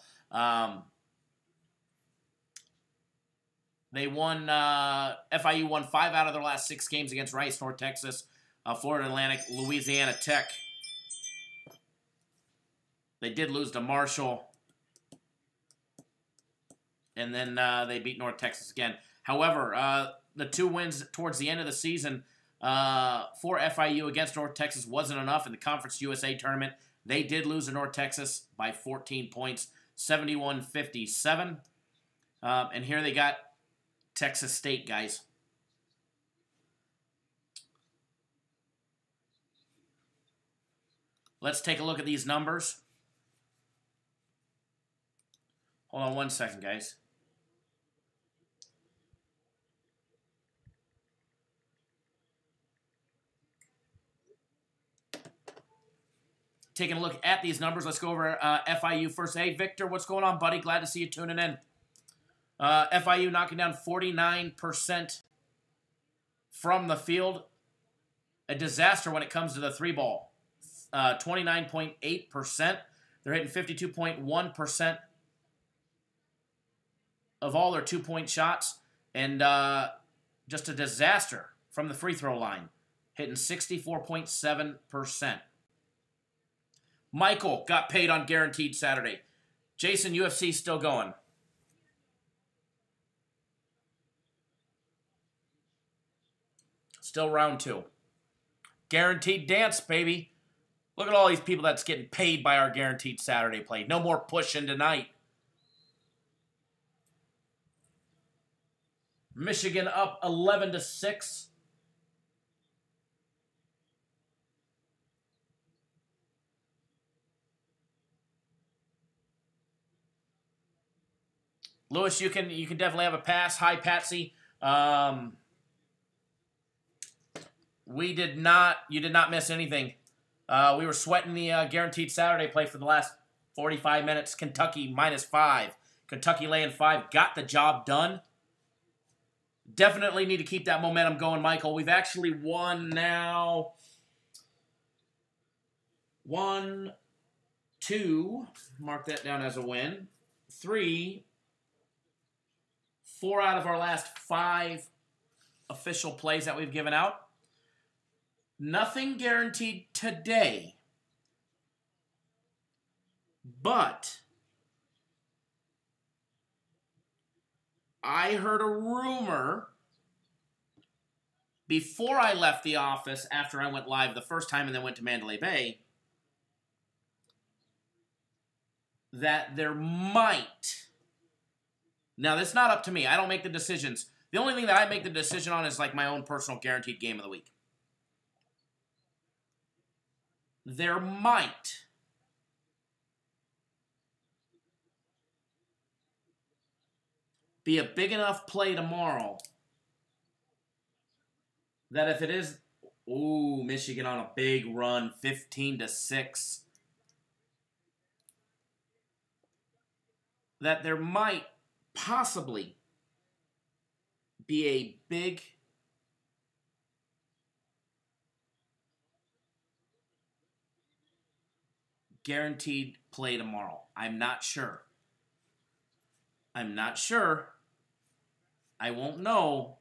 Speaker 2: They won, FIU won 5 out of their last 6 games against Rice, North Texas, Florida Atlantic, Louisiana Tech. They did lose to Marshall. And then they beat North Texas again. However, the 2 wins towards the end of the season for FIU against North Texas wasn't enough in the Conference USA tournament. They did lose to North Texas by 14 points, 71-57. And here they got Texas State, guys. Let's take a look at these numbers. Hold on one second, guys. Taking a look at these numbers, let's go over FIU first. Hey, Victor, what's going on, buddy? Glad to see you tuning in. FIU knocking down 49% from the field. A disaster when it comes to the 3-ball. 29.8%. They're hitting 52.1% of all their 2-point shots. And just a disaster from the free throw line. Hitting 64.7%. Michael got paid on Guaranteed Saturday. Jason, UFC still going. Still round 2. Guaranteed dance, baby. Look at all these people that's getting paid by our Guaranteed Saturday play. No more pushing tonight. Michigan up 11-6. Lewis, you can definitely have a pass. Hi, Patsy. You did not miss anything. We were sweating the Guaranteed Saturday play for the last 45 minutes. Kentucky -5. Kentucky laying 5. Got the job done. Definitely need to keep that momentum going, Michael. We've actually won now 1, 2. Mark that down as a win. 3, 4 out of our last 5 official plays that we've given out. Nothing guaranteed today. But I heard a rumor before I left the office after I went live the first time and then went to Mandalay Bay that there might... Now, that's not up to me. I don't make the decisions. The only thing that I make the decision on is like my own personal guaranteed game of the week. There might be a big enough play tomorrow that if it is, ooh, Michigan on a big run, 15-6, that there might possibly be a big guaranteed play tomorrow. I'm not sure. I'm not sure. I won't know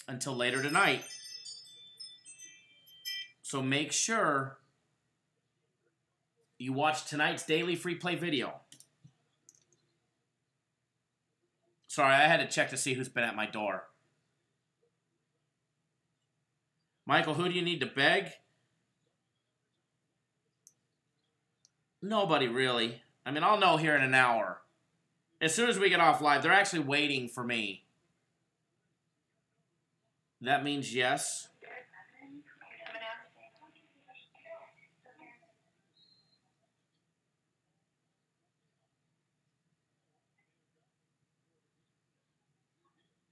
Speaker 2: until later tonight. So make sure you watch tonight's daily free play video. Sorry, I had to check to see who's been at my door. Michael, who do you need to beg? Nobody really. I mean, I'll know here in an hour. As soon as we get off live, they're actually waiting for me. That means yes.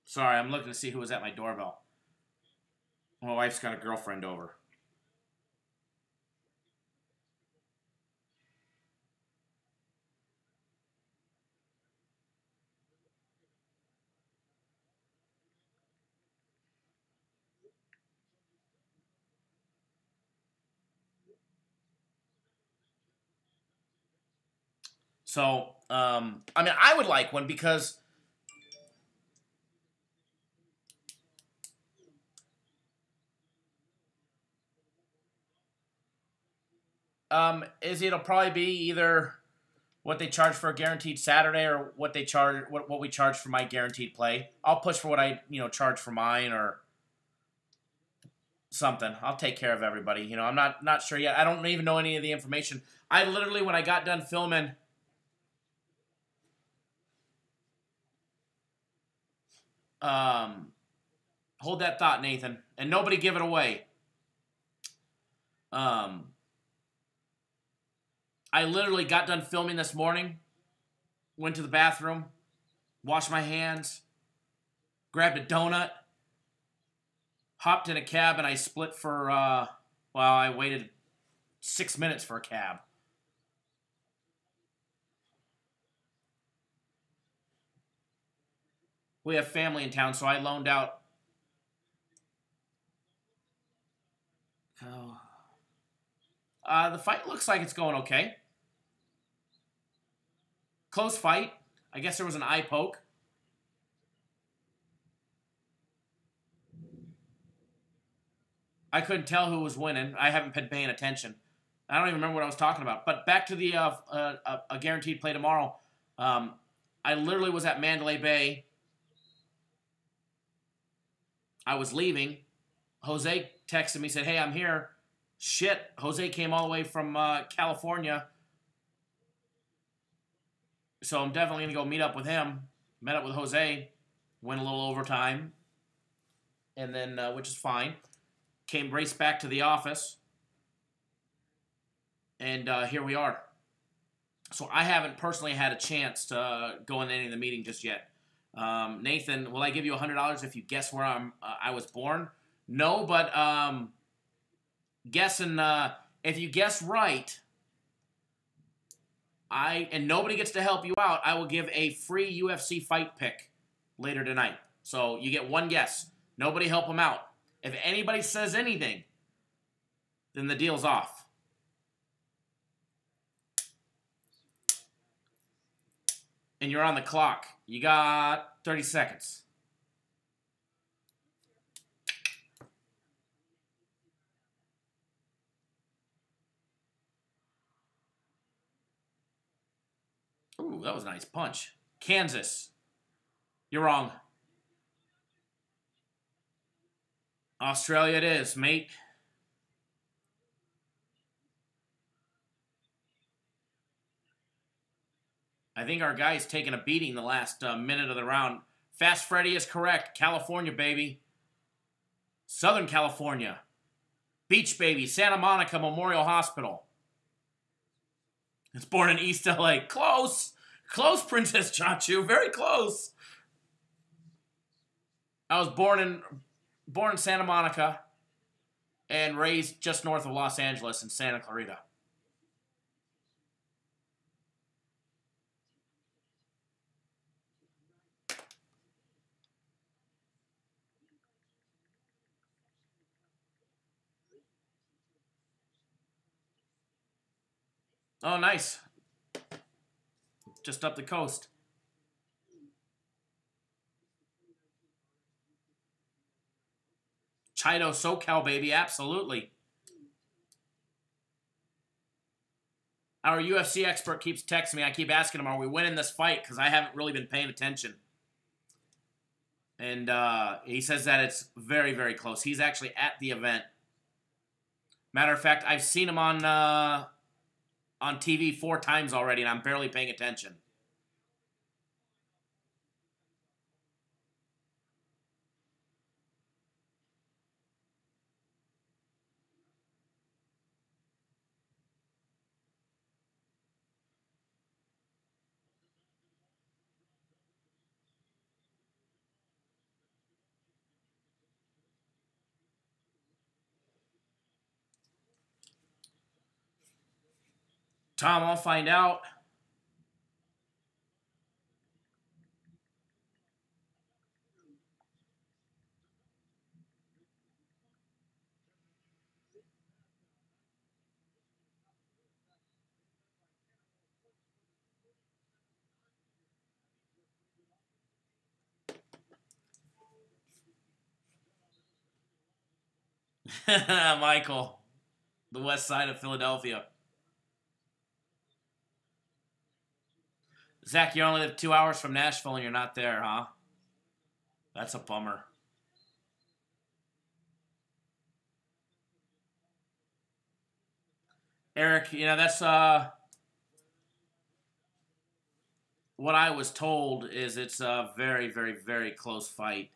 Speaker 2: Sorry, I'm looking to see who was at my doorbell. My wife's got a girlfriend over. So, I mean, I would like one because it'll probably be either what they charge for a guaranteed Saturday or what they charge what we charge for my guaranteed play. I'll push for what I charge for mine or something. I'll take care of everybody. I'm not sure yet. I don't even know any of the information. I literally, when I got done filming, hold that thought, Nathan, and nobody give it away. I literally got done filming this morning, went to the bathroom, washed my hands, grabbed a donut, hopped in a cab, and I split for, I waited 6 minutes for a cab. We have family in town, so I loaned out. The fight looks like it's going okay. Close fight. I guess there was an eye poke. I couldn't tell who was winning. I haven't been paying attention. I don't even remember what I was talking about. But back to the a guaranteed play tomorrow. I literally was at Mandalay Bay. I was leaving. Jose texted me, said, "Hey, I'm here." Shit, Jose came all the way from California. So I'm definitely going to go meet up with him. Met up with Jose. Went a little overtime. And then, which is fine. Raced back to the office. And here we are. So I haven't personally had a chance to go in any of the meeting just yet. Nathan, will I give you $100 if you guess where I was born? No, but guessing, if you guess right, and nobody gets to help you out, I will give a free UFC fight pick later tonight. So you get one guess. Nobody help them out. If anybody says anything, then the deal's off. And you're on the clock. You got 30 seconds. Ooh, that was a nice punch. Kansas. You're wrong. Australia it is, mate. I think our guy's taking a beating the last minute of the round. Fast Freddy is correct. California, baby. Southern California. Beach, baby. Santa Monica Memorial Hospital. It's born in East LA. Close. Close, Princess Chachu. Very close. I was born in Santa Monica and raised just north of Los Angeles in Santa Clarita. Oh, nice. Just up the coast. Chido SoCal, baby. Absolutely. Our UFC expert keeps texting me. I keep asking him, are we winning this fight? Because I haven't really been paying attention. And he says that it's very, very close. He's actually at the event. Matter of fact, I've seen him on TV 4 times already, and I'm barely paying attention. Tom, I'll find out. Michael, the west side of Philadelphia. Zach, you only live 2 hours from Nashville and you're not there, huh? That's a bummer. Eric, you know, that's what I was told is it's a very, very, very close fight.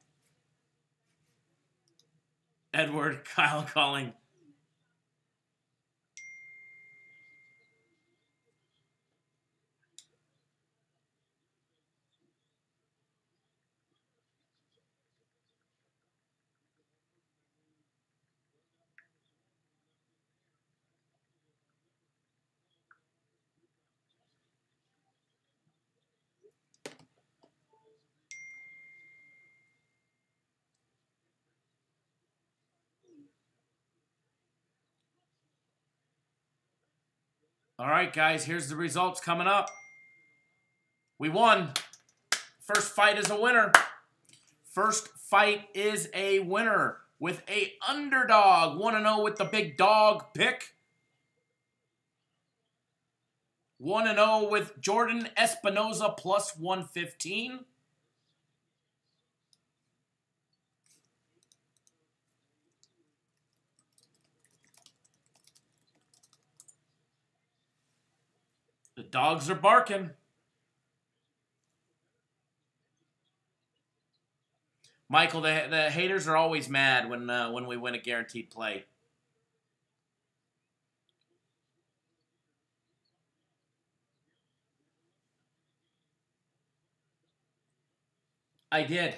Speaker 2: Edward, Kyle calling. All right, guys, here's the results coming up. We won. First fight is a winner. First fight is a winner with a underdog. 1-0 with the big dog pick. 1-0 with Jordan Espinoza plus 115. The dogs are barking. Michael, the haters are always mad when we win a guaranteed play. I did.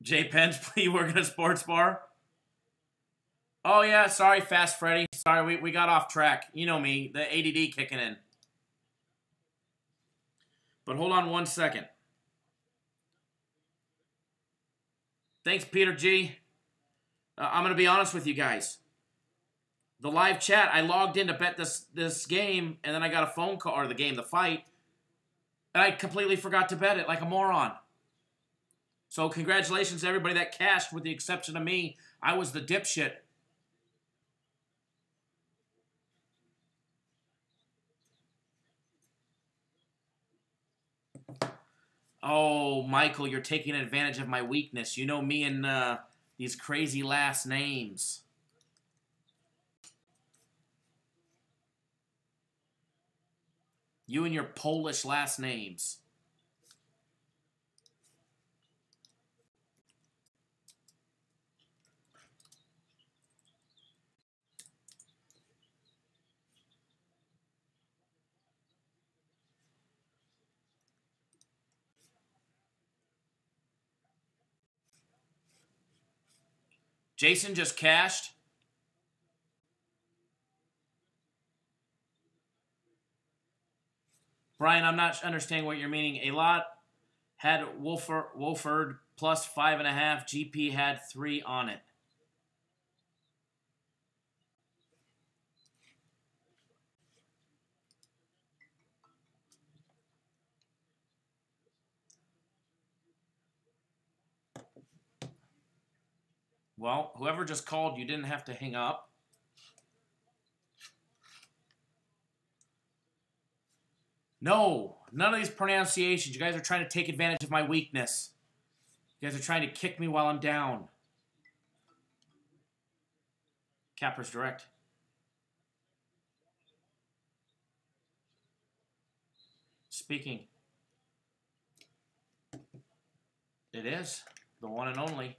Speaker 2: Jay Pence, you work at a sports bar? Oh, yeah, sorry, Fast Freddy. Sorry, we got off track. You know me, the ADD kicking in. But hold on one second. Thanks, Peter G. I'm going to be honest with you guys. The live chat, I logged in to bet this game, and then I got a phone call, or the fight, and I completely forgot to bet it like a moron. So congratulations to everybody that cashed, with the exception of me. I was the dipshit. Oh, Michael, you're taking advantage of my weakness. You know me and these crazy last names. You and your Polish last names. Jason just cashed. Brian, I'm not understanding what you're meaning. A lot had Wolford plus 5.5. GP had 3 on it. Well, whoever just called, you didn't have to hang up. No, none of these pronunciations. You guys are trying to take advantage of my weakness. You guys are trying to kick me while I'm down. Capper's direct. Speaking. It is. The one and only.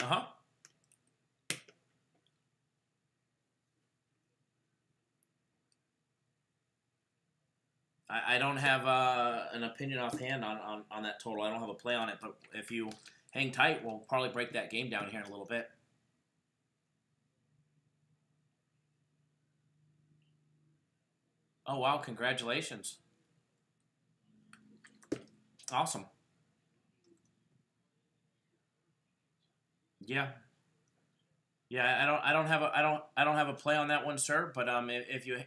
Speaker 2: Uh-huh. I don't have an opinion offhand on that total. I don't have a play on it, but if you hang tight, we'll probably break that game down here in a little bit. Oh, wow. Congratulations. Awesome. Yeah. Yeah, I don't have a play on that one, sir, but if you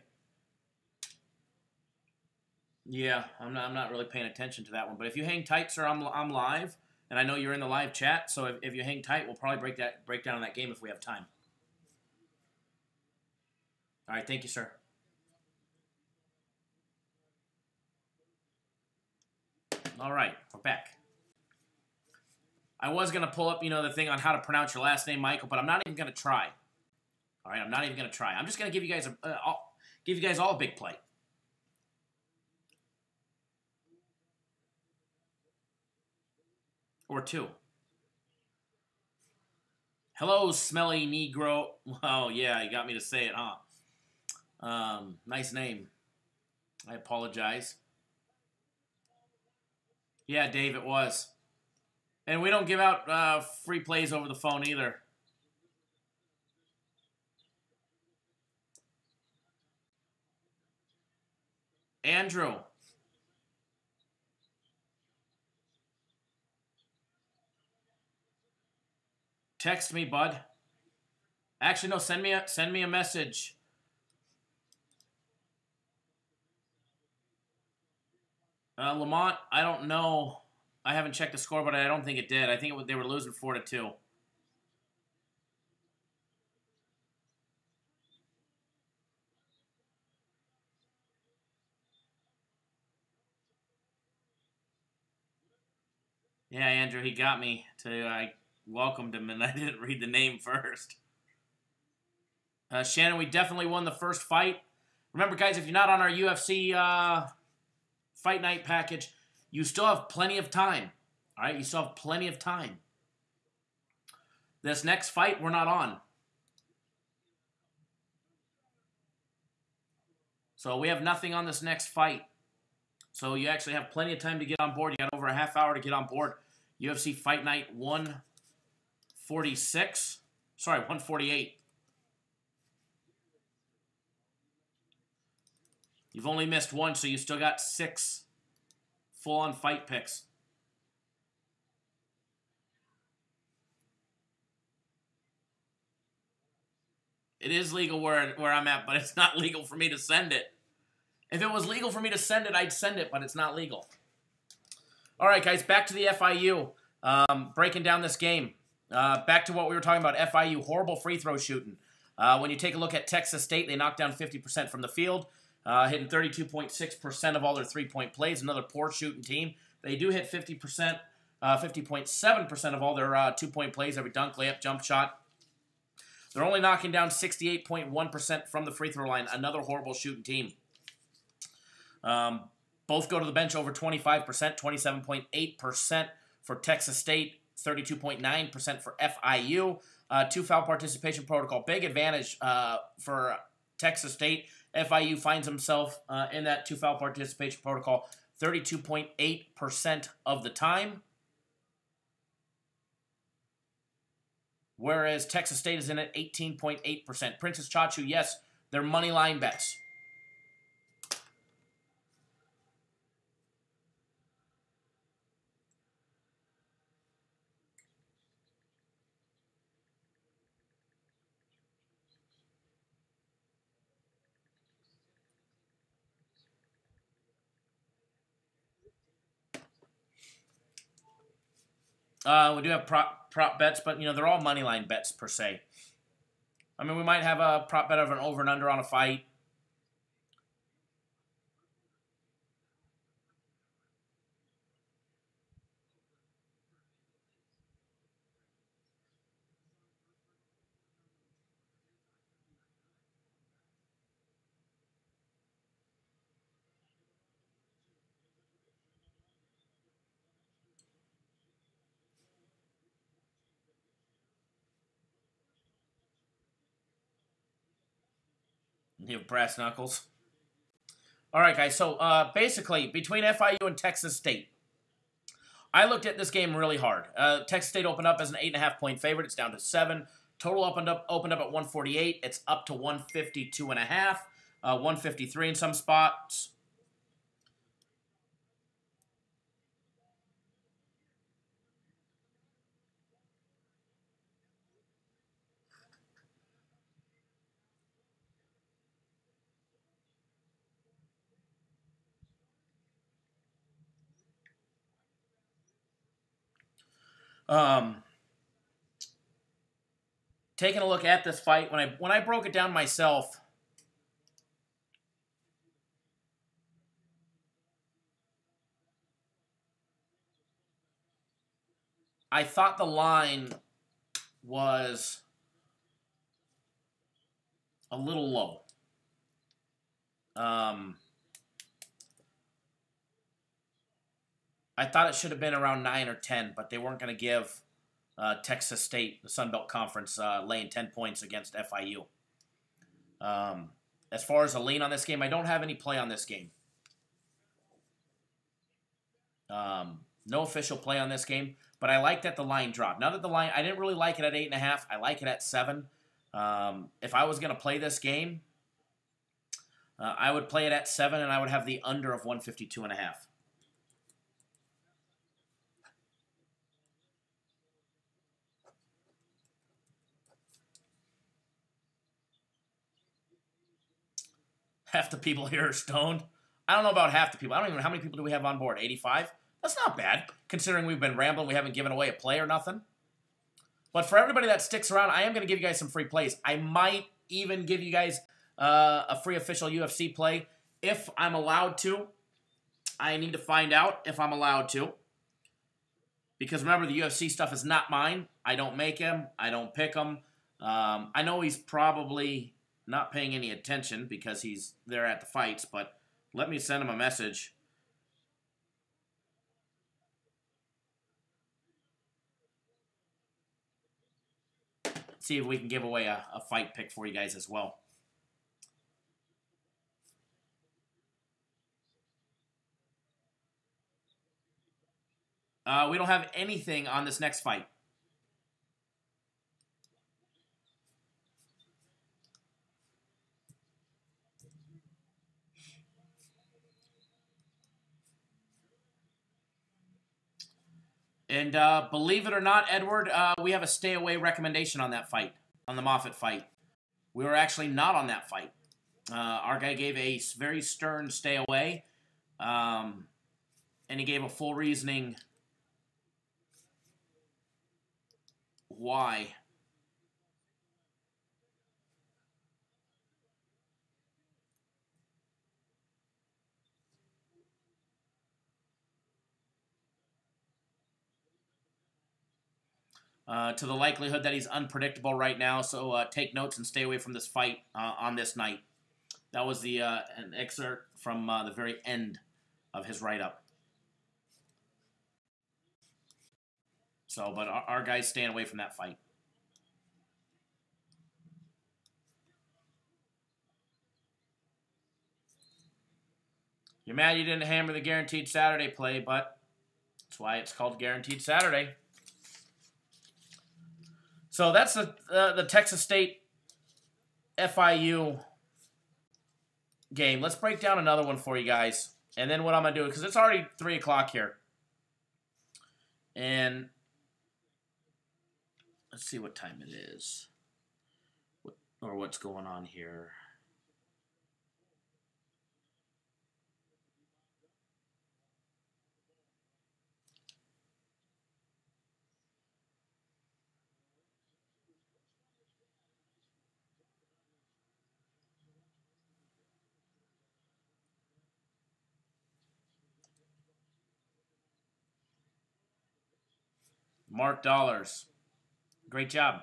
Speaker 2: yeah, I'm not really paying attention to that one, but if you hang tight, sir, I'm live, and I know you're in the live chat, so if you hang tight, we'll probably break down that game if we have time. All right, thank you, sir. All right, we're back. I was going to pull up, the thing on how to pronounce your last name, Michael, but I'm not even going to try. All right, I'm not even going to try. I'm just going to give you guys all a big play. Or 2. Hello, smelly Negro. Oh, yeah, you got me to say it, huh? Nice name. I apologize. Yeah, Dave, it was. And we don't give out free plays over the phone either. Andrew. Text me, bud. Actually, no, send me a message. Lamont, I don't know. I haven't checked the score, but I don't think it did. I think they were losing 4-2. Yeah, Andrew, he got me I welcomed him, and I didn't read the name first. Shannon, we definitely won the first fight. Remember, guys, if you're not on our UFC Fight Night package, you still have plenty of time. All right, you still have plenty of time. This next fight, we're not on. So we have nothing on this next fight. So you actually have plenty of time to get on board. You got over a half hour to get on board. UFC Fight Night 146. Sorry, 148. You've only missed 1, so you still got 6 full-on fight picks. It is legal where I'm at, but it's not legal for me to send it. If it was legal for me to send it, I'd send it, but it's not legal. All right, guys, back to the FIU. Breaking down this game. Back to what we were talking about, FIU, horrible free throw shooting. When you take a look at Texas State, they knocked down 50% from the field, hitting 32.6% of all their three-point plays. Another poor shooting team. They do hit 50%, 50.7% of all their two-point plays, every dunk, layup, jump shot. They're only knocking down 68.1% from the free throw line. Another horrible shooting team. Both go to the bench over 25%, 27.8% for Texas State, 32.9% for FIU. 2 foul participation protocol. Big advantage for Texas State FIU finds himself in that two-foul participation protocol 32.8% of the time, whereas Texas State is in at 18.8%. Princess Chachu, yes, they're money line bets. We do have prop bets, but, you know, they're all money line bets per se. I mean, we might have a prop bet of an over and under on a fight. You have brass knuckles. All right, guys. So basically, between FIU and Texas State, I looked at this game really hard. Texas State opened up as an 8.5-point favorite. It's down to 7. Total opened up at 148. It's up to 152.5, 153 in some spots. Taking a look at this fight, when I broke it down myself, I thought the line was a little low. I thought it should have been around 9 or 10, but they weren't going to give Texas State, the Sun Belt Conference, laying 10 points against FIU. As far as a lean on this game, I don't have any play on this game. No official play on this game, but I like that the line dropped. Now that the line, I didn't really like it at 8.5. I like it at 7. If I was going to play this game, I would play it at 7, and I would have the under of 152.5. Half the people here are stoned. I don't know about half the people. I don't even know how many people do we have on board. 85? That's not bad, considering we've been rambling. We haven't given away a play or nothing. But for everybody that sticks around, I am going to give you guys some free plays. I might even give you guys a free official UFC play if I'm allowed to. I need to find out if I'm allowed to. Because remember, the UFC stuff is not mine. I don't make him. I don't pick him. I know he's probably not paying any attention because he's there at the fights, but let me send him a message. See if we can give away a fight pick for you guys as well. We don't have anything on this next fight. And believe it or not, Edward, we have a stay-away recommendation on that fight, on the Moffitt fight. We were actually not on that fight. Our guy gave a very stern stay-away, and he gave a full reasoning why. To the likelihood that he's unpredictable right now, so take notes and stay away from this fight on this night. That was the an excerpt from the very end of his write-up. So, but our guy's staying away from that fight. You're mad you didn't hammer the guaranteed Saturday play, but that's why it's called Guaranteed Saturday. So that's the Texas State FIU game. Let's break down another one for you guys. And then what I'm going to do, because it's already 3 o'clock here. And let's see what time it is. Or what's going on here. Mark Dollars. Great job.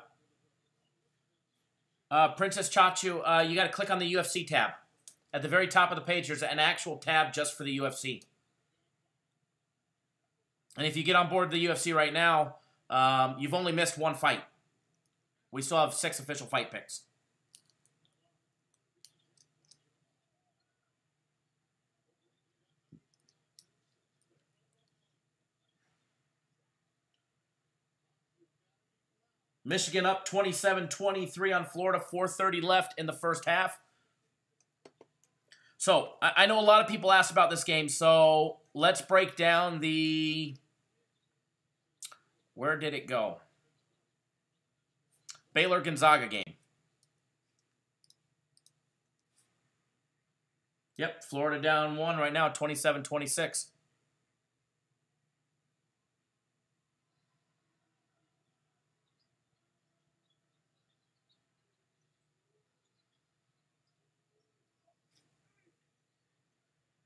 Speaker 2: Princess Chachu, you got to click on the UFC tab. At the very top of the page, there's an actual tab just for the UFC. And if you get on board the UFC right now, you've only missed 1 fight. We still have 6 official fight picks. Michigan up 27-23 on Florida, 4:30 left in the first half. So, I know a lot of people asked about this game, so let's break down the... Where did it go? Baylor-Gonzaga game. Yep, Florida down 1 right now, 27-26.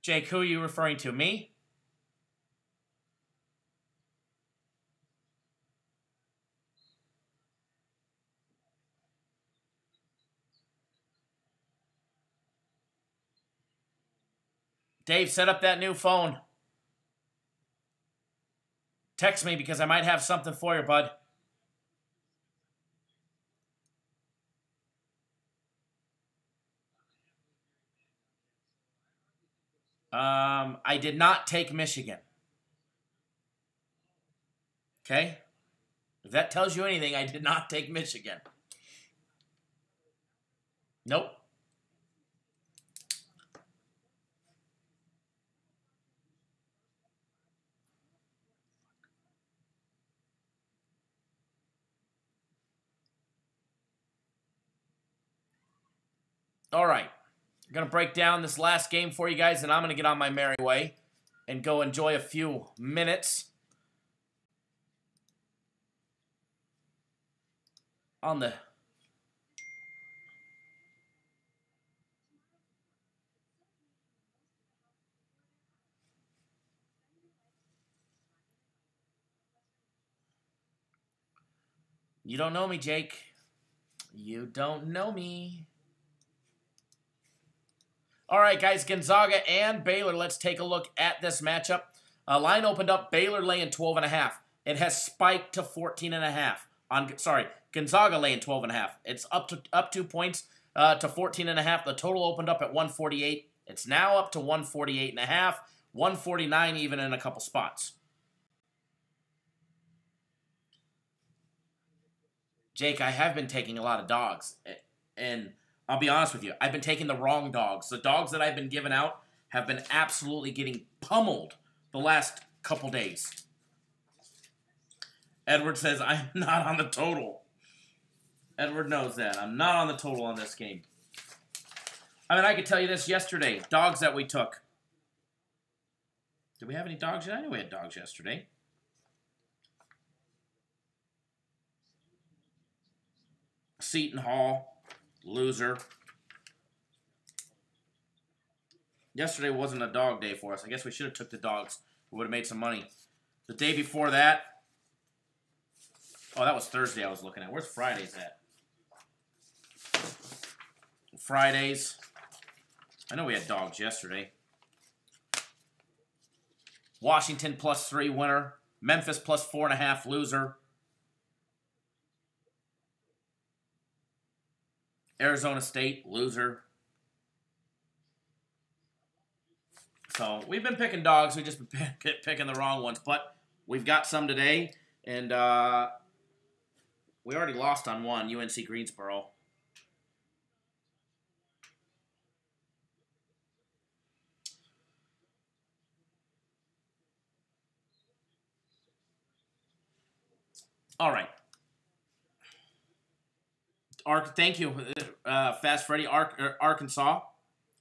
Speaker 2: Jake, who are you referring to? Me? Dave, set up that new phone. Text me because I might have something for you, bud. I did not take Michigan. Okay? If that tells you anything, I did not take Michigan. Nope. All right. I'm going to break down this last game for you guys, and I'm going to get on my merry way and go enjoy a few minutes on the... You don't know me, Jake. You don't know me. All right, guys, Gonzaga and Baylor. Let's take a look at this matchup. Line opened up, Baylor laying 12.5. It has spiked to 14.5. Gonzaga laying 12.5. It's up 2 points to 14.5. The total opened up at 148. It's now up to 148.5, 149 even in a couple spots. Jake, I have been taking a lot of dogs, and I'll be honest with you, I've been taking the wrong dogs. The dogs that I've been giving out have been absolutely getting pummeled the last couple days. Edward says, I'm not on the total. Edward knows that. I'm not on the total on this game. I mean, I could tell you this yesterday. Dogs that we took. Did we have any dogs yet? I know we had dogs yesterday. Seton Hall, loser. Yesterday wasn't a dog day for us. I guess we should have took the dogs. We would have made some money. The day before that, oh, that was Thursday I was looking at. Where's Fridays at? Fridays. I know we had dogs yesterday. Washington +3 winner. Memphis +4.5 loser. Arizona State loser. So we've been picking dogs. We've just been picking the wrong ones. But we've got some today. And we already lost on one, UNC Greensboro. All right. Thank you, Fast Freddy. Arkansas.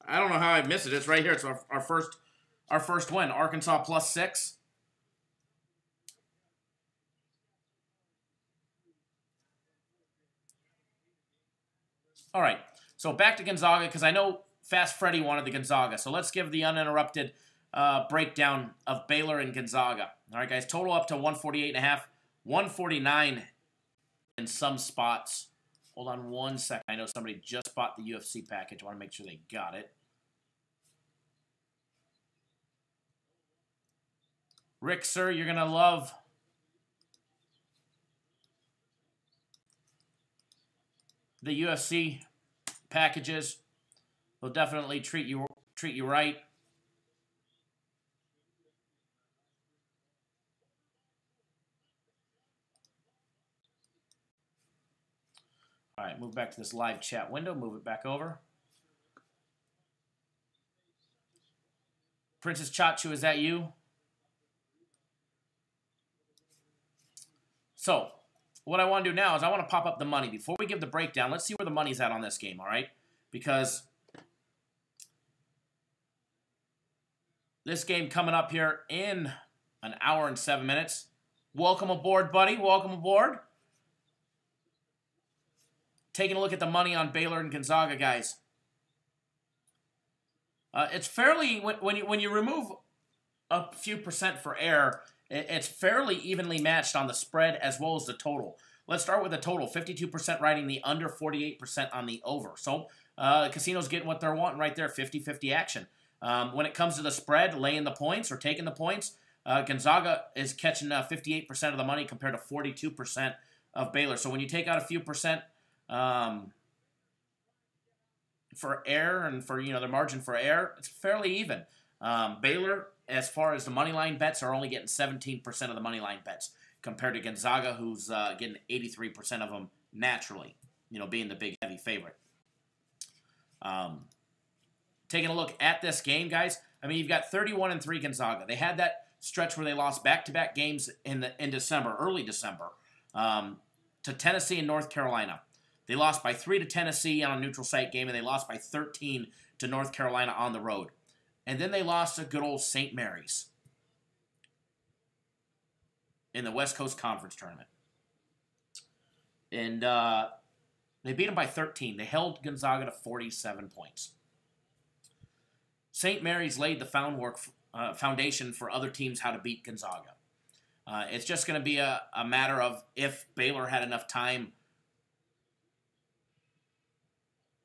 Speaker 2: I don't know how I missed it. It's right here. It's our first win. Arkansas +6. All right. So back to Gonzaga because I know Fast Freddy wanted the Gonzaga. So let's give the uninterrupted breakdown of Baylor and Gonzaga. All right, guys. Total up to 148.5, 149 in some spots. Hold on one second. I know somebody just bought the UFC package. I want to make sure they got it. Rick, sir, you're going to love the UFC packages. They'll definitely treat you right. All right, move back to this live chat window. Move it back over. Princess Chachu, is that you? So, what I want to do now is I want to pop up the money. Before we give the breakdown, let's see where the money's at on this game, all right? Because this game coming up here in an hour and 7 minutes. Welcome aboard, buddy. Welcome aboard. Taking a look at the money on Baylor and Gonzaga, guys. It's fairly, when you remove a few percent for error, it's fairly evenly matched on the spread as well as the total. Let's start with the total. 52% riding the under, 48% on the over. So casinos getting what they're wanting right there, 50-50 action. When it comes to the spread, laying the points or taking the points, Gonzaga is catching 58% of the money compared to 42% of Baylor. So when you take out a few percent for error and for the margin for error, it's fairly even. Baylor, as far as the money line bets, are only getting 17% of the money line bets compared to Gonzaga, who's getting 83% of them naturally. Being the big heavy favorite. Taking a look at this game, guys. I mean, you've got 31-3 Gonzaga. They had that stretch where they lost back-to-back games in December, early December, to Tennessee and North Carolina. They lost by 3 to Tennessee on a neutral site game, and they lost by 13 to North Carolina on the road. And then they lost to good old St. Mary's in the West Coast Conference Tournament. And they beat them by 13. They held Gonzaga to 47 points. St. Mary's laid the foundation for other teams how to beat Gonzaga. It's just going to be a matter of if Baylor had enough time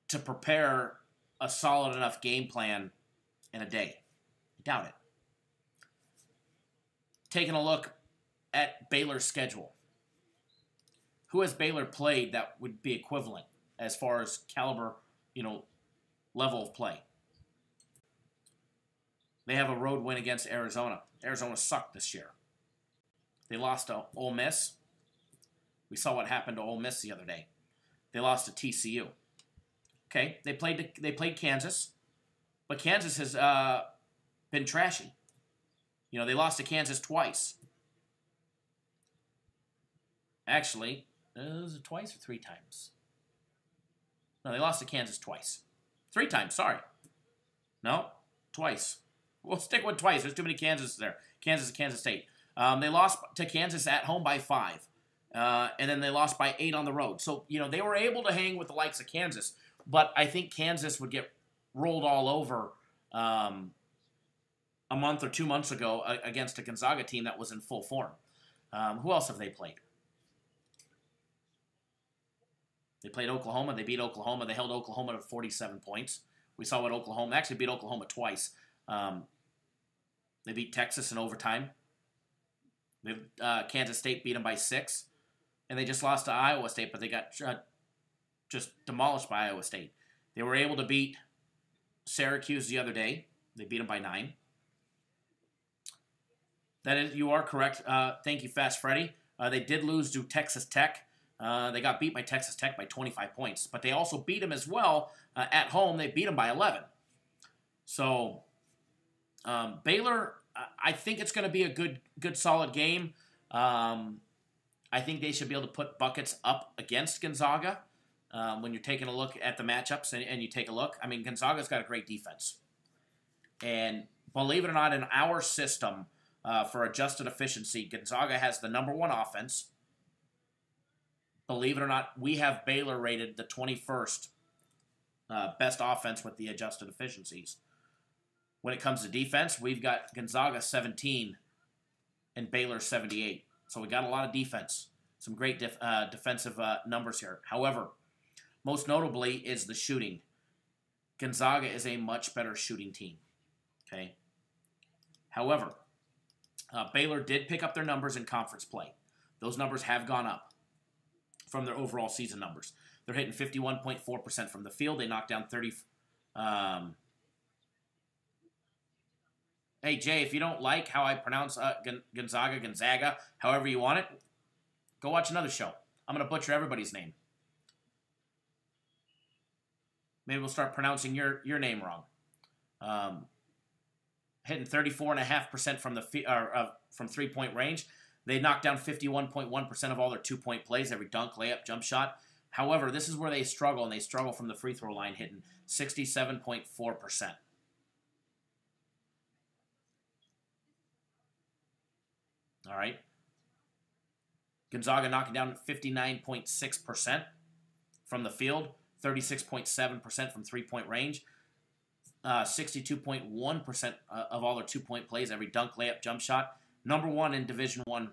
Speaker 2: to prepare a solid enough game plan in a day. I doubt it. Taking a look at Baylor's schedule. Who has Baylor played that would be equivalent as far as caliber, level of play? They have a road win against Arizona. Arizona sucked this year. They lost to Ole Miss. We saw what happened to Ole Miss the other day. They lost to TCU. Okay, they played Kansas, but Kansas has been trashy. They lost to Kansas twice. Actually, was it twice or 3 times? No, they lost to Kansas twice. 3 times, sorry. No, twice. We'll stick with twice. There's too many Kansas there. Kansas and Kansas State. They lost to Kansas at home by 5. And then they lost by 8 on the road. So, they were able to hang with the likes of Kansas. But I think Kansas would get rolled all over a month or 2 months ago against a Gonzaga team that was in full form. Who else have they played? They played Oklahoma. They beat Oklahoma. They held Oklahoma to 47 points. We saw what Oklahoma actually beat Oklahoma twice. They beat Texas in overtime. Kansas State beat them by 6. And they just lost to Iowa State, but they got just demolished by Iowa State. They were able to beat Syracuse the other day. They beat them by 9. That is, you are correct. Thank you, Fast Freddy. They did lose to Texas Tech. They got beat by Texas Tech by 25 points. But they also beat them as well at home. They beat them by 11. So, Baylor, I think it's going to be a good, solid game. I think they should be able to put buckets up against Gonzaga. When you're taking a look at the matchups and you take a look, I mean, Gonzaga's got a great defense. And believe it or not, in our system for adjusted efficiency, Gonzaga has the #1 offense. Believe it or not, we have Baylor rated the 21st best offense with the adjusted efficiencies. When it comes to defense, we've got Gonzaga 17 and Baylor 78. So we got a lot of defense. Some great defensive numbers here. However, most notably is the shooting. Gonzaga is a much better shooting team. Okay. However, Baylor did pick up their numbers in conference play. Those numbers have gone up from their overall season numbers. They're hitting 51.4% from the field. They knocked down 30. Hey, Jay, if you don't like how I pronounce Gonzaga, however you want it, go watch another show. I'm going to butcher everybody's name. Maybe we'll start pronouncing your name wrong. Hitting 34.5% from from 3-point range. They knocked down 51.1% of all their 2-point plays, every dunk, layup, jump shot. However, this is where they struggle, and they struggle from the free throw line, hitting 67.4%. All right. Gonzaga knocking down 59.6% from the field, 36.7% from 3-point range, 62.1% of all their 2-point plays, every dunk, layup, jump shot. #1 in Division I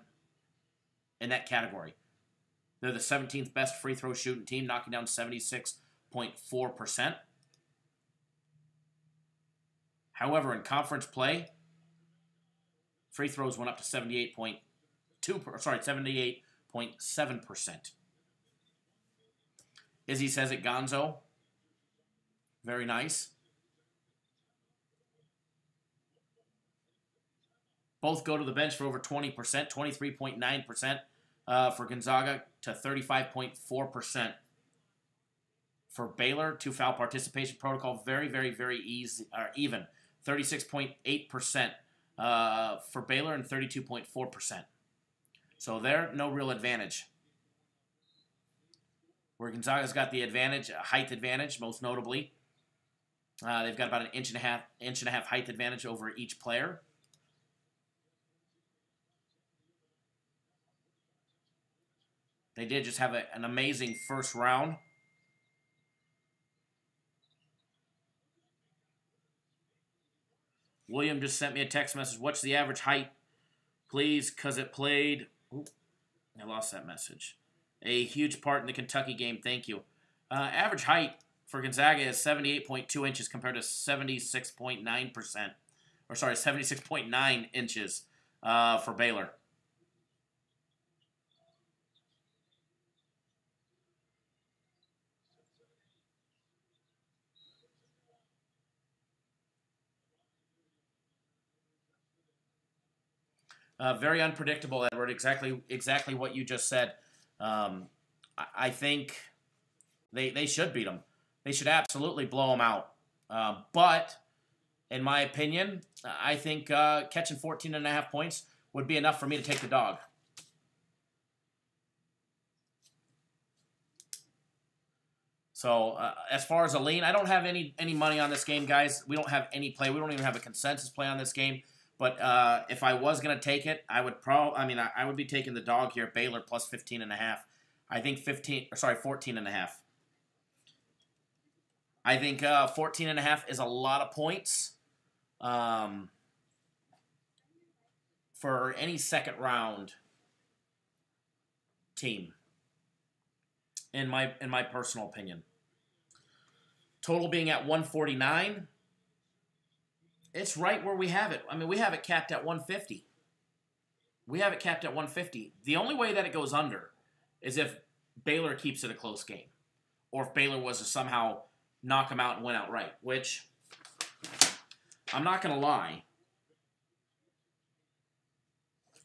Speaker 2: in that category. They're the 17th best free throw shooting team, knocking down 76.4%. However, in conference play, free throws went up to 78.7%. Izzy says it, Gonzo. Very nice. Both go to the bench for over 20%, 23.9% for Gonzaga to 35.4% for Baylor. 2 foul participation protocol, very, very, very easy, or even. 36.8% for Baylor and 32.4%. So there, no real advantage. Where Gonzaga's got the advantage, a height advantage, most notably. They've got about an inch and a half height advantage over each player. They did just have an amazing first round. William just sent me a text message. What's the average height, please? Because it played... Ooh, I lost that message. A huge part in the Kentucky game. Thank you. Average height for Gonzaga is 78.2 inches compared to 76.9%. Or sorry, 76.9 inches for Baylor. Very unpredictable, Edward. Exactly what you just said. I think they should beat them. They should absolutely blow them out. But, in my opinion, I think catching 14.5 points would be enough for me to take the dog. So, as far as a lean, I don't have any money on this game, guys. We don't have any play. We don't even have a consensus play on this game. But if I was going to take it, I would I would be taking the dog here, Baylor plus 15.5. I think 14.5. I think 14.5 is a lot of points for any second round team. In my personal opinion. Total being at 149. It's right where we have it. I mean, we have it capped at 150. We have it capped at 150. The only way that it goes under is if Baylor keeps it a close game. Or if Baylor was to somehow knock them out and win outright. Which, I'm not going to lie.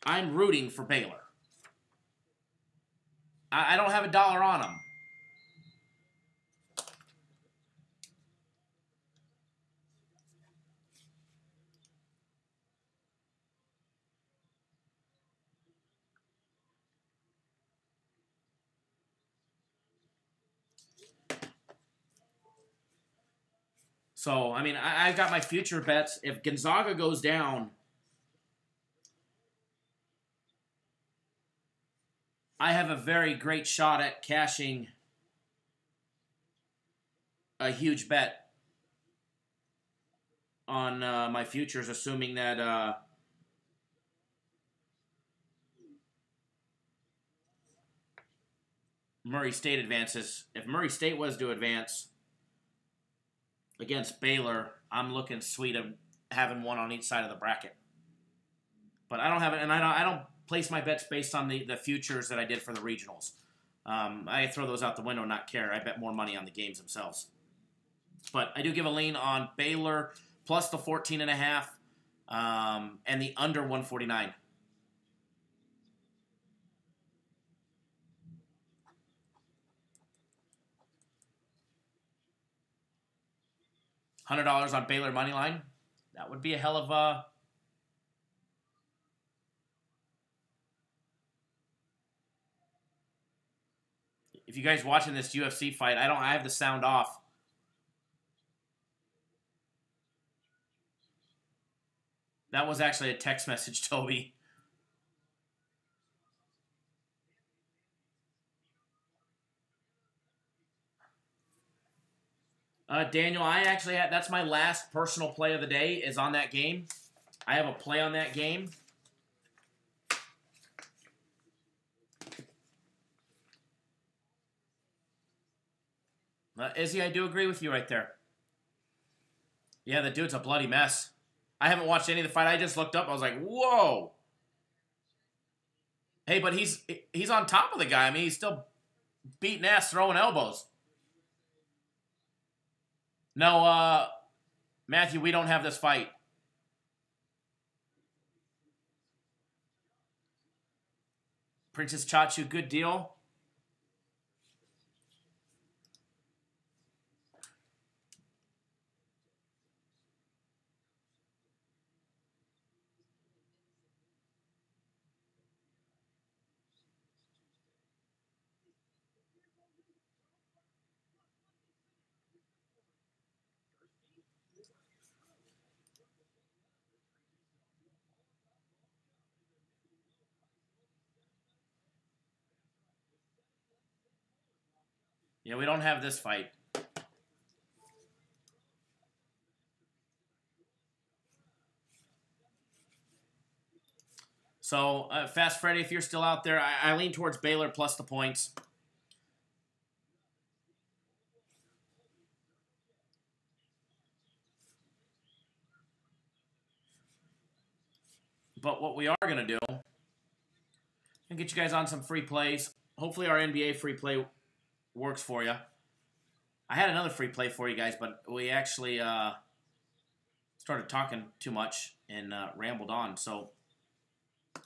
Speaker 2: I'm rooting for Baylor. I don't have a dollar on them. So, I mean, I've got my future bets. If Gonzaga goes down, I have a very great shot at cashing a huge bet on my futures, assuming that Murray State advances. If Murray State was to advance against Baylor, I'm looking sweet of having one on each side of the bracket. But I don't have it, and I don't place my bets based on the futures that I did for the regionals. I throw those out the window, not care. I bet more money on the games themselves. But I do give a lean on Baylor plus the 14.5 and the under 149. $100 on Baylor money line. That would be a hell of a. If you guys watching this UFC fight, I have the sound off. That was actually a text message, Toby. Daniel, I actually had, that's my last personal play of the day is on that game. I have a play on that game. Izzy, I do agree with you right there. Yeah, the dude's a bloody mess. I haven't watched any of the fight. I just looked up. I was like, whoa. Hey, but he's on top of the guy. I mean, he's still beating ass, throwing elbows. No, Matthew, we don't have this fight. Princess Chachu, good deal. Yeah, we don't have this fight. So, Fast Freddy, if you're still out there, I lean towards Baylor plus the points. But what we are going to do, and get you guys on some free plays. Hopefully our NBA free play works for you. I had another free play for you guys, but we actually started talking too much and rambled on. So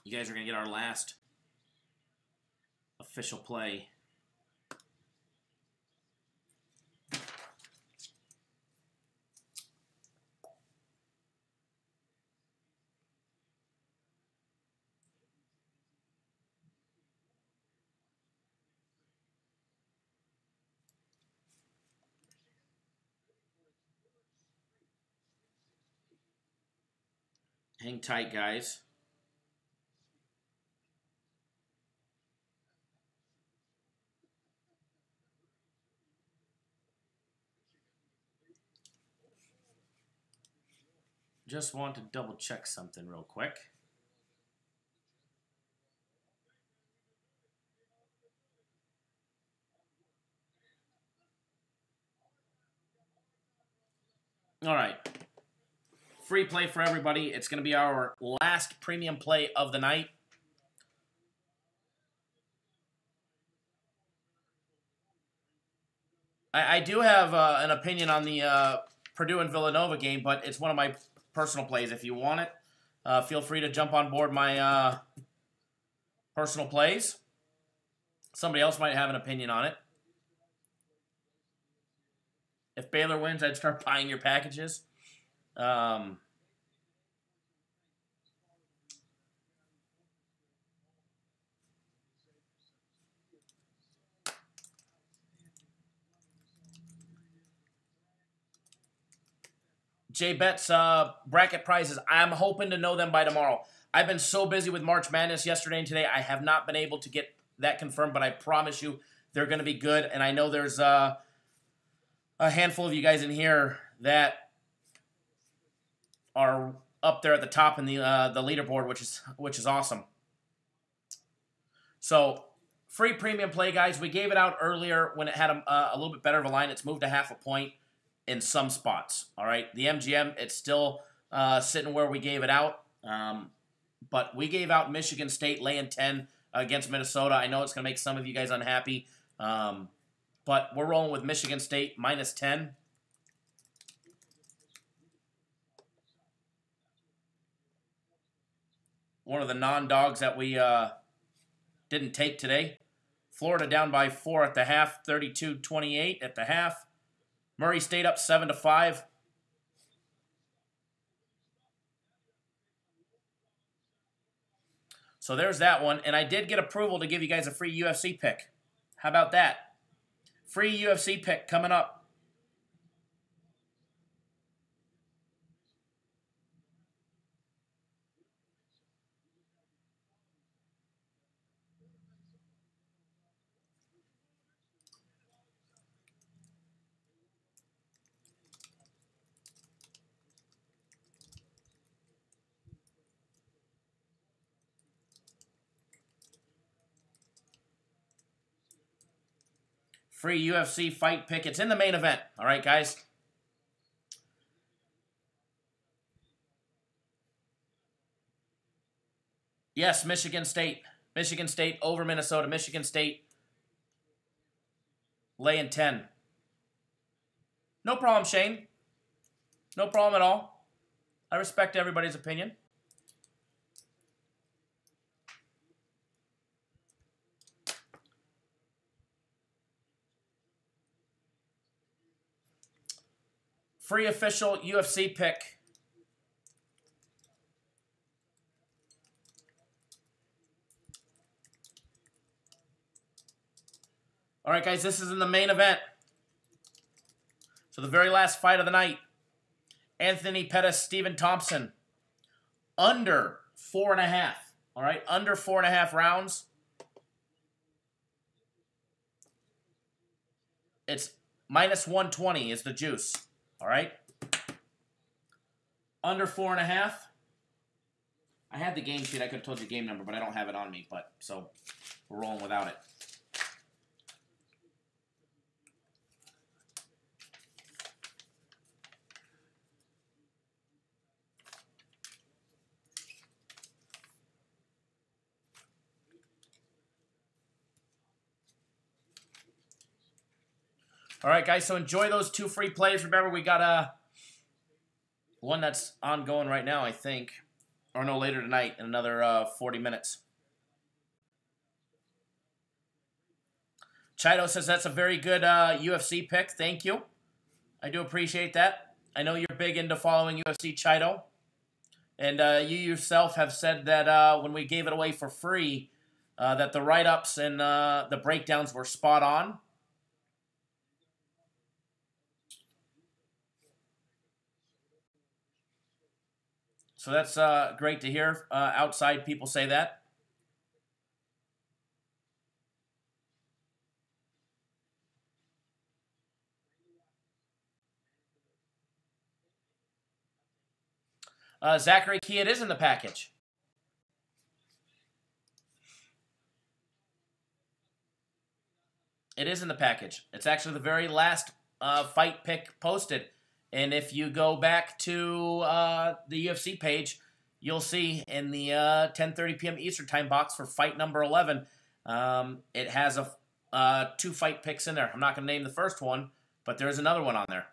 Speaker 2: you guys are going to get our last official play. Hang tight, guys. Just want to double check something real quick. All right. Free play for everybody. It's going to be our last premium play of the night. I do have an opinion on the Purdue and Villanova game, but it's one of my personal plays. If you want it, feel free to jump on board my personal plays. Somebody else might have an opinion on it. If Baylor wins, I'd start buying your packages. J-Bet's bracket prizes. I'm hoping to know them by tomorrow. I've been so busy with March Madness yesterday and today, I have not been able to get that confirmed, but I promise you they're going to be good. And I know there's a handful of you guys in here that are up there at the top in the leaderboard, which is awesome. So, free premium play, guys. We gave it out earlier when it had a little bit better of a line. It's moved to half a point in some spots. All right, the MGM, it's still sitting where we gave it out. But we gave out Michigan State laying 10 against Minnesota. I know it's going to make some of you guys unhappy. But we're rolling with Michigan State minus 10. One of the non-dogs that we didn't take today. Florida down by 4 at the half, 32-28 at the half. Murray State up 7-5. So there's that one. And I did get approval to give you guys a free UFC pick. How about that? Free UFC pick coming up. Free UFC fight pick. It's in the main event. All right, guys. Yes, Michigan State. Michigan State over Minnesota. Michigan State laying 10. No problem, Shane. No problem at all. I respect everybody's opinion. Free official UFC pick. All right, guys, this is in the main event. So the very last fight of the night. Anthony Pettis, Stephen Thompson. Under 4.5. All right, under 4.5 rounds. It's minus 120 is the juice. All right. Under 4.5. I had the game sheet. I could have told you the game number, but I don't have it on me. But so we're rolling without it. All right, guys, so enjoy those 2 free plays. Remember, we got one that's ongoing right now, I think. Or no, later tonight in another 40 minutes. Chido says that's a very good UFC pick. Thank you. I do appreciate that. I know you're big into following UFC, Chido. And you yourself have said that when we gave it away for free, that the write-ups and the breakdowns were spot on. So that's great to hear. Outside people say that. Zachary Key, it is in the package. It is in the package. It's actually the very last fight pick posted. And if you go back to the UFC page, you'll see in the 10:30 p.m. Eastern Time box for fight number 11, it has 2 fight picks in there. I'm not going to name the first one, but there's another one on there.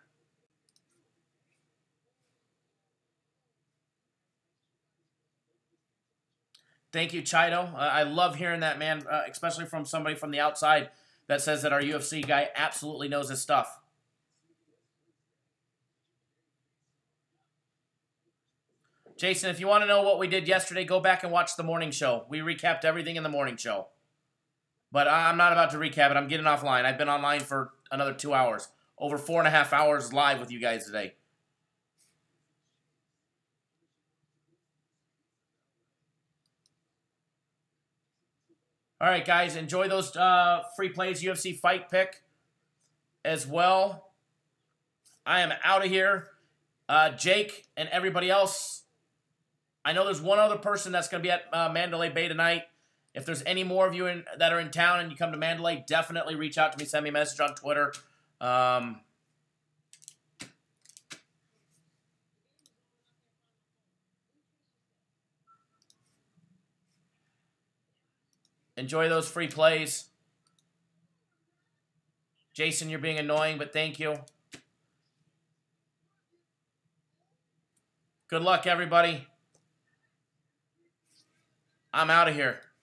Speaker 2: Thank you, Chido. I love hearing that, man, especially from somebody from the outside that says that our UFC guy absolutely knows his stuff. Jason, if you want to know what we did yesterday, go back and watch the morning show. We recapped everything in the morning show. But I'm not about to recap it. I'm getting offline. I've been online for another 2 hours. Over 4.5 hours live with you guys today. All right, guys. Enjoy those free plays. UFC Fight Pick as well. I am out of here. Jake and everybody else, I know there's one other person that's going to be at Mandalay Bay tonight. If there's any more of you that are in town and you come to Mandalay, definitely reach out to me. Send me a message on Twitter. Enjoy those free plays. Jason, you're being annoying, but thank you. Good luck, everybody. I'm out of here.